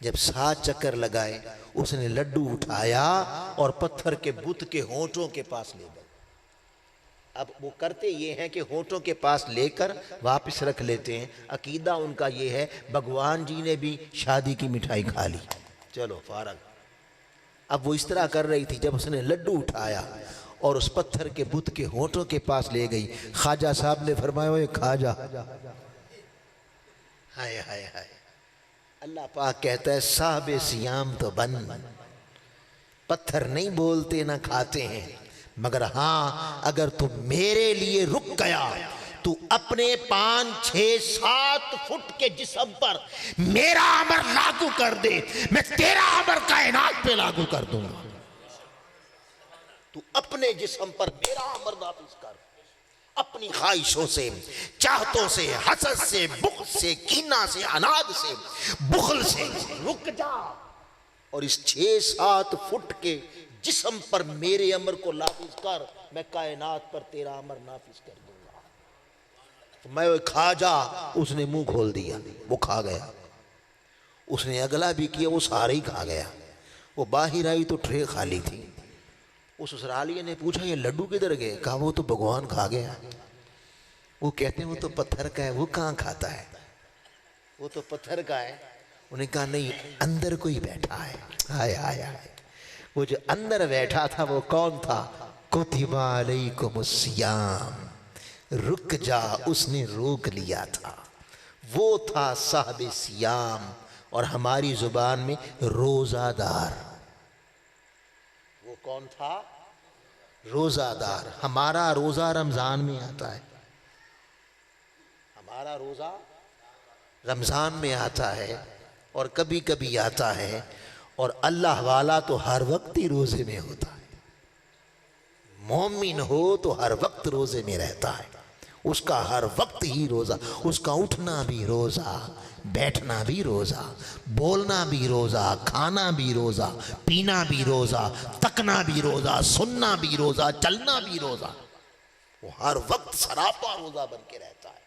S1: جب 7 چکر لگائے، اس نے لڈو اٹھایا اور پتھر کے بت کے ہونٹوں کے پاس لے گئے۔ اب وہ کرتے یہ ہیں کہ ہونٹوں کے پاس لے کر واپس رکھ لیتے ہیں، عقیدہ ان کا یہ ہے بھگوان جی نے بھی شادی کی مٹھائی کھا لی، چلو فارغ۔ اب وہ اس طرح کر رہی تھی، جب اس نے لڈو اٹھایا اور اس پتھر کے بت کے ہونٹوں کے پاس لے گئی، خواجہ صاحب نے فرمایا، اوے کھا جا۔ ہائے ہائے ہائے، اللہ پاک کہتا ہے صاحب سیام تو بن، پتھر نہیں بولتے نہ کھاتے ہیں، مگر ہاں اگر تو میرے لیے رک گیا تو اپنے 5 6 7 فٹ کے جسم پر میرا امر لاگو کر دے، میں تیرا امر کائنات پہ لاگو کر دوں گا۔ تو اپنے جسم پر میرا امر نافذ کر، اپنی خواہشوں سے، چاہتوں سے، حسد سے، بغض سے، کینہ سے، عناد سے، بخل سے رک جا، اور اس 6 7 فٹ کے جسم پر میرے امر کو نافذ کر، میں کائنات پر تیرا امر نافذ کر دوں گا۔ میں کھا جا، اس نے منہ کھول دیا، وہ کھا گیا۔ اس نے اگلا بھی کیا، وہ سارے ہی کھا گیا۔ وہ باہر آئی تو ٹرے خالی تھی۔ اس سسرالیے نے پوچھا یہ لڈو کدھر گئے؟ کہا وہ تو بھگوان کھا گیا۔ وہ کہتے ہیں وہ تو پتھر کا ہے، وہ کہاں کھاتا ہے، وہ تو پتھر کا ہے۔ انہیں کہا نہیں، اندر کوئی بیٹھا ہے۔ ہائے ہائے ہائے، وہ جو اندر بیٹھا تھا وہ کون تھا؟ کتب علیکم الصیام، رک جا، اس نے روک لیا تھا، وہ تھا صاحب سیام، اور ہماری زبان میں روزہ دار۔ وہ کون تھا؟ روزہ دار۔ ہمارا روزہ رمضان میں آتا ہے، ہمارا روزہ رمضان میں آتا ہے، اور کبھی کبھی آتا ہے، اور اللہ والا تو ہر وقت ہی روزے میں ہوتا ہے۔ مومن ہو تو ہر وقت روزے میں رہتا ہے، اس کا ہر وقت ہی روزہ، اس کا اٹھنا بھی روزہ، بیٹھنا بھی روزہ، بولنا بھی روزہ، کھانا بھی روزہ، پینا بھی روزہ، تکنا بھی روزہ، سننا بھی روزہ، چلنا بھی روزہ۔ وہ ہر وقت سراپا روزہ بن کے رہتا ہے،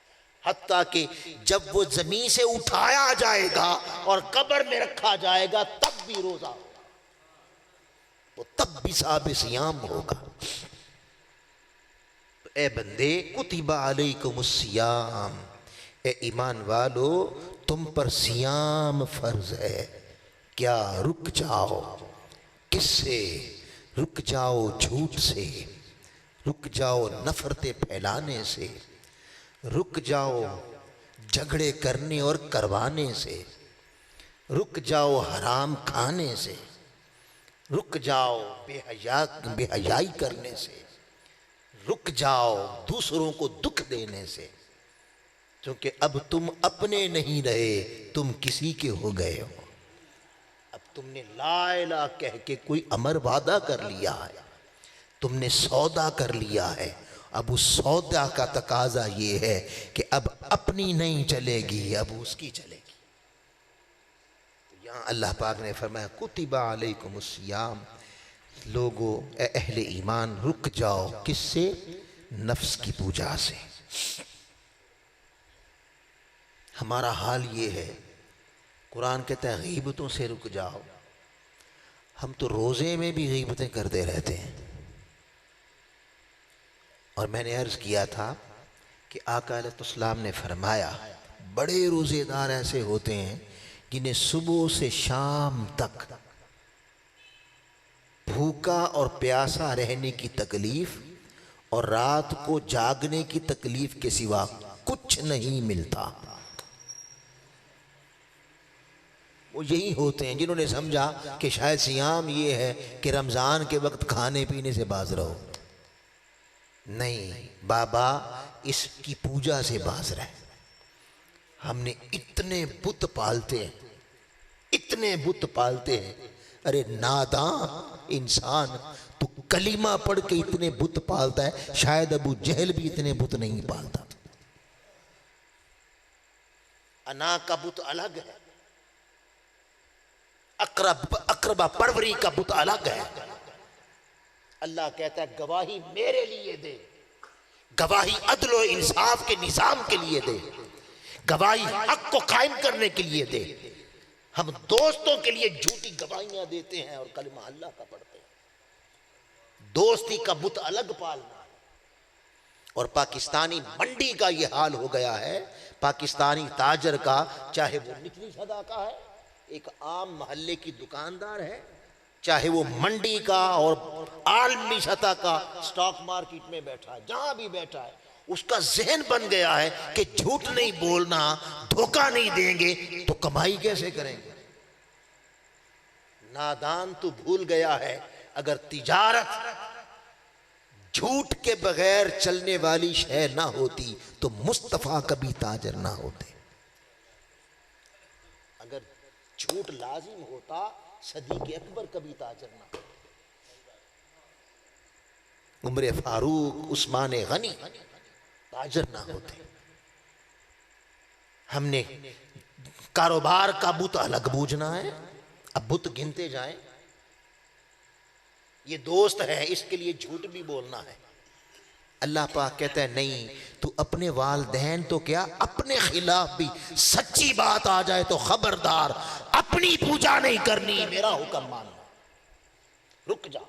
S1: حتیٰ کہ جب وہ زمین سے اٹھایا جائے گا اور قبر میں رکھا جائے گا تب بھی روزہ ہوگا، وہ تب بھی صاحب سیام ہوگا۔ اے بندے، کتب علیکم الصیام، اے ایمان والو تم پر سیام فرض ہے۔ کیا؟ رک جاؤ۔ کس سے رک جاؤ؟ جھوٹ سے رک جاؤ، نفرتیں پھیلانے سے رک جاؤ، جھگڑے کرنے اور کروانے سے رک جاؤ، حرام کھانے سے رک جاؤ، بے حیائی کرنے سے رک جاؤ، دوسروں کو دکھ دینے سے، کیونکہ اب تم اپنے نہیں رہے، تم کسی کے ہو گئے ہو۔ اب تم نے لا الہ کہہ کے کوئی امر وعدہ کر لیا ہے، تم نے سودا کر لیا ہے، ابو سودا کا تقاضا یہ ہے کہ اب اپنی نہیں چلے گی، اب اس کی چلے گی۔ تو یہاں اللہ پاک نے فرمایا کتب علیکم الصیام، لوگو اے اہل ایمان رک جاؤ، کس سے؟ نفس کی پوجا سے۔ ہمارا حال یہ ہے، قرآن کہتا ہے غیبتوں سے رک جاؤ، ہم تو روزے میں بھی غیبتیں کرتے رہتے ہیں۔ اور میں نے عرض کیا تھا کہ آقا علیہ السلام نے فرمایا بڑے روزے دار ایسے ہوتے ہیں جنہیں صبح سے شام تک بھوکا اور پیاسا رہنے کی تکلیف اور رات کو جاگنے کی تکلیف کے سوا کچھ نہیں ملتا۔ وہ یہی ہوتے ہیں جنہوں نے سمجھا کہ شاید صیام یہ ہے کہ رمضان کے وقت کھانے پینے سے باز رہو۔ نہیں بابا، اس کی پوجا سے باز رہے۔ ہم نے اتنے بت پالتے ہیں، اتنے بت پالتے ہیں۔ ارے ناداں انسان، تو کلمہ پڑھ کے اتنے بت پالتا ہے، شاید ابو جہل بھی اتنے بت نہیں پالتا۔ انا کا بت الگ ہے، اقربا پروری کا بت الگ ہے۔ اللہ کہتا ہے گواہی میرے لیے دے، گواہی عدل و انصاف کے نظام کے لیے دے، گواہی حق کو قائم کرنے کے لیے دے۔ ہم دوستوں کے لیے جھوٹی گواہیاں دیتے ہیں اور کلمہ اللہ کا پڑھتے ہیں۔ دوستی کا بت الگ پالنا ہے۔ اور پاکستانی منڈی کا یہ حال ہو گیا ہے، پاکستانی تاجر کا، چاہے وہ نچلی سطح کا ہے، ایک عام محلے کی دکاندار ہے، چاہے وہ منڈی کا اور عالمی سطح کا سٹاک مارکیٹ میں بیٹھا ہے، جہاں بھی بیٹھا ہے، اس کا ذہن بن گیا ہے کہ جھوٹ نہیں بولنا، دھوکہ نہیں دیں گے تو کمائی کیسے کریں گے۔ نادان تو بھول گیا ہے اگر تجارت جھوٹ کے بغیر چلنے والی شے نہ ہوتی تو مصطفیٰ کبھی تاجر نہ ہوتے۔ اگر جھوٹ لازم ہوتا صدیق اکبر کبھی تاجر نہ ہوتے، عمر فاروق، عثمان غنی تاجر نہ ہوتے۔ ہم نے کاروبار کا بت الگ بوجھنا ہے۔ اب بت گنتے جائیں، یہ دوست ہے اس کے لیے جھوٹ بھی بولنا ہے۔ اللہ پاک کہتا ہے نہیں، تو اپنے والدین تو کیا اپنے خلاف بھی سچی بات آ جائے تو خبردار، اپنی پوجا نہیں کرنی، میرا حکم ماننا، رک جا۔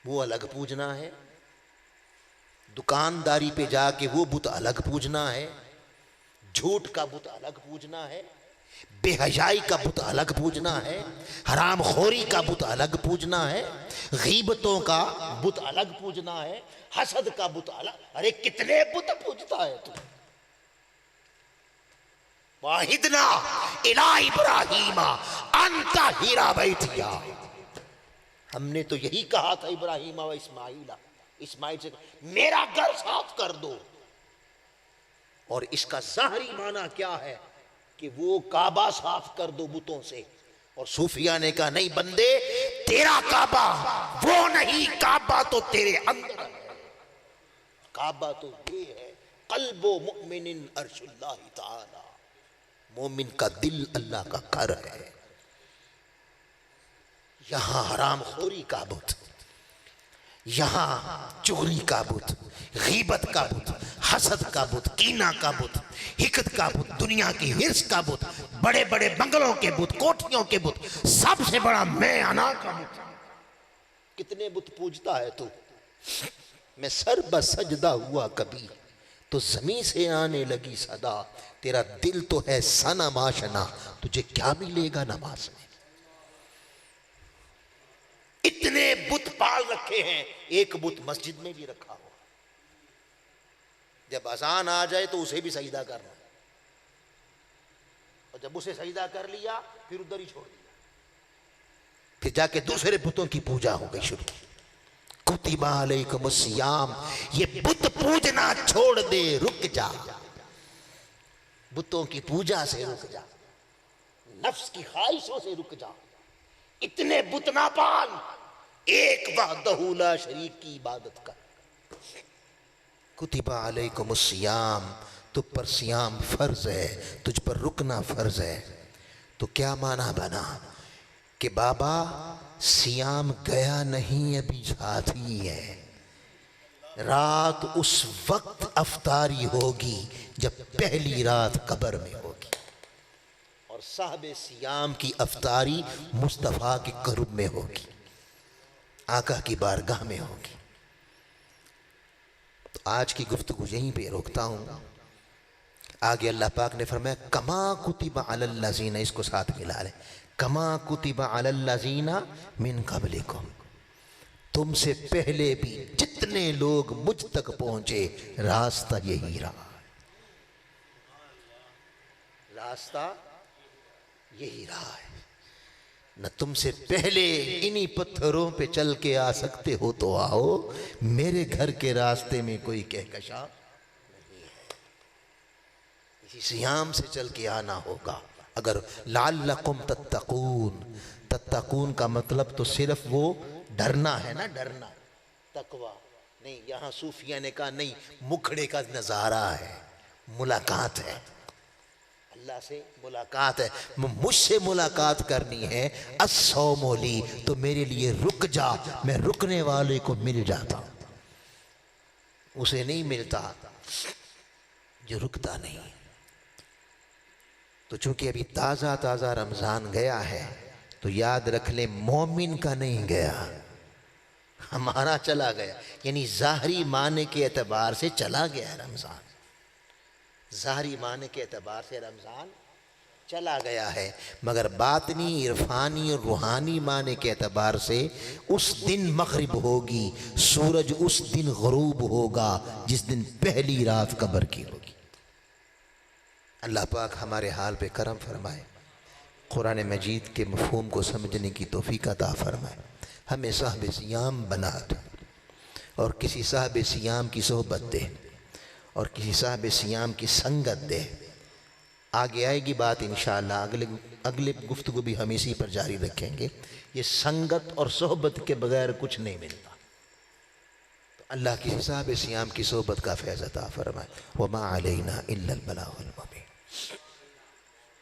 S1: وہ الگ پوجنا ہے، دکانداری پہ جا کے وہ بت الگ پوجنا ہے، جھوٹ کا بت الگ پوجنا ہے، بے حیائی کا بت الگ پوجنا ہے، حرام خوری کا بت الگ پوجنا ہے، غیبتوں کا بت الگ پوجنا ہے، حسد کا بت الگ۔ ارے کتنے بت پوجتا ہے تو؟ واحدنا الی ابراہیم ان طہر بیتی، ہم نے تو یہی کہا تھا ابراہیم و اسماعیل، اسماعیل سے میرا گھر صاف کر دو۔ اور اس کا ظاہری معنی کیا ہے کہ وہ کعبہ صاف کر دو بتوں سے۔ اور صوفیہ نے کہا نہیں بندے، تیرا کعبہ وہ نہیں، کعبہ تو تیرے اندر ہے۔ کعبہ تو یہ ہے قلب و مؤمن عرش اللہ تعالی، مومن کا دل اللہ کا گھر ہے۔ یہاں حرام خوری کا بت، یہاں چغلی کا بت، غیبت کا بت، حسد کا بت، کینہ کا بت، حقد کا بت، دنیا کی حرص کا بت، بڑے بڑے بنگلوں کے بت، کوٹھیوں کے بت، سب سے بڑا میں انا کا بت۔ کتنے بت پوجتا ہے تو؟ میں سر بسجدہ ہوا کبھی تو زمین سے آنے لگی صدا، تیرا دل تو ہے صنم آشنا، تجھے کیا ملے گا نماز میں۔ اتنے بت پال رکھے ہیں، ایک بت مسجد میں بھی رکھا ہوا، جب اذان آ جائے تو اسے بھی سجدہ کرنا، اور جب اسے سجدہ کر لیا پھر ادھر ہی چھوڑ دیا، پھر جا کے دوسرے بتوں کی پوجا ہو گئی شروع۔ کتب علیکم الصیام، یہ بت پوجنا چھوڑ دے، رک جا، بتوں کی پوجا سے رک جا، نفس کی خواہشوں سے رک جا، اتنے بت نہ پال، ایک وحدہ لا شریک کی عبادت کر۔ کتب علیکم الصیام، تجھ پر سیام فرض ہے، تجھ پر رکنا فرض ہے۔ تو کیا معنی بنا کہ بابا سیام گیا نہیں، ابھی ساتھ ہی ہے۔ رات اس وقت افطاری ہوگی جب پہلی رات قبر میں ہوگی، اور صاحب سیام کی افطاری مصطفیٰ کے قرب میں ہوگی، آقا کی بارگاہ میں ہوگی۔ تو آج کی گفتگو یہیں پہ روکتا ہوں۔ آگے اللہ پاک نے فرمایا کما کتب علی الذین، اس کو ساتھ ملا لیں، کما کتب علی الذین من قبلکم، تم سے پہلے بھی جتنے لوگ مجھ تک پہنچے راستہ یہی رہا، راستہ یہی رہا ہے۔ نہ تم سے پہلے انہی پتھروں پہ چل کے آ سکتے ہو تو آؤ، میرے گھر کے راستے میں کوئی کہکشاں نہیں ہے، اسی سیام سے چل کے آنا ہوگا۔ اگر لعلکم تتقون، تتقون کا مطلب تو صرف وہ ڈرنا ہے نا، ڈرنا، تقوی نہیں۔ یہاں صوفیہ نے کہا نہیں، مکھڑے کا نظارہ ہے، ملاقات ہے، اللہ سے ملاقات ہے، مجھ سے ملاقات کرنی ہے، الصوم لی، تو میرے لیے رک جا، میں رکنے والے کو مل جاتا ہوں، اسے نہیں ملتا جو رکتا نہیں۔ تو چونکہ ابھی تازہ تازہ رمضان گیا ہے تو یاد رکھ لیں مومن کا نہیں گیا، ہمارا چلا گیا، یعنی ظاہری معنی کے اعتبار سے چلا گیا رمضان، ظاہری معنی کے اعتبار سے رمضان چلا گیا ہے، مگر باطنی، عرفانی اور روحانی معنی کے اعتبار سے اس دن مغرب ہوگی، سورج اس دن غروب ہوگا جس دن پہلی رات قبر کی ہوگی۔ اللہ پاک ہمارے حال پہ کرم فرمائے، قرآن مجید کے مفہوم کو سمجھنے کی توفیق عطا فرمائے، ہمیں صاحب سیام بنا دے، اور کسی صاحب سیام کی صحبت دے، اور کسی صاحب سیام کی سنگت دے۔ آگے آئے گی بات انشاءاللہ، اگلے گفتگو بھی ہم اسی پر جاری رکھیں گے۔ یہ سنگت اور صحبت کے بغیر کچھ نہیں ملتا، تو اللہ کسی صاحب سیام کی صحبت کا فیض عطا فرمائے۔ وما علینا الا البلاغ المبین۔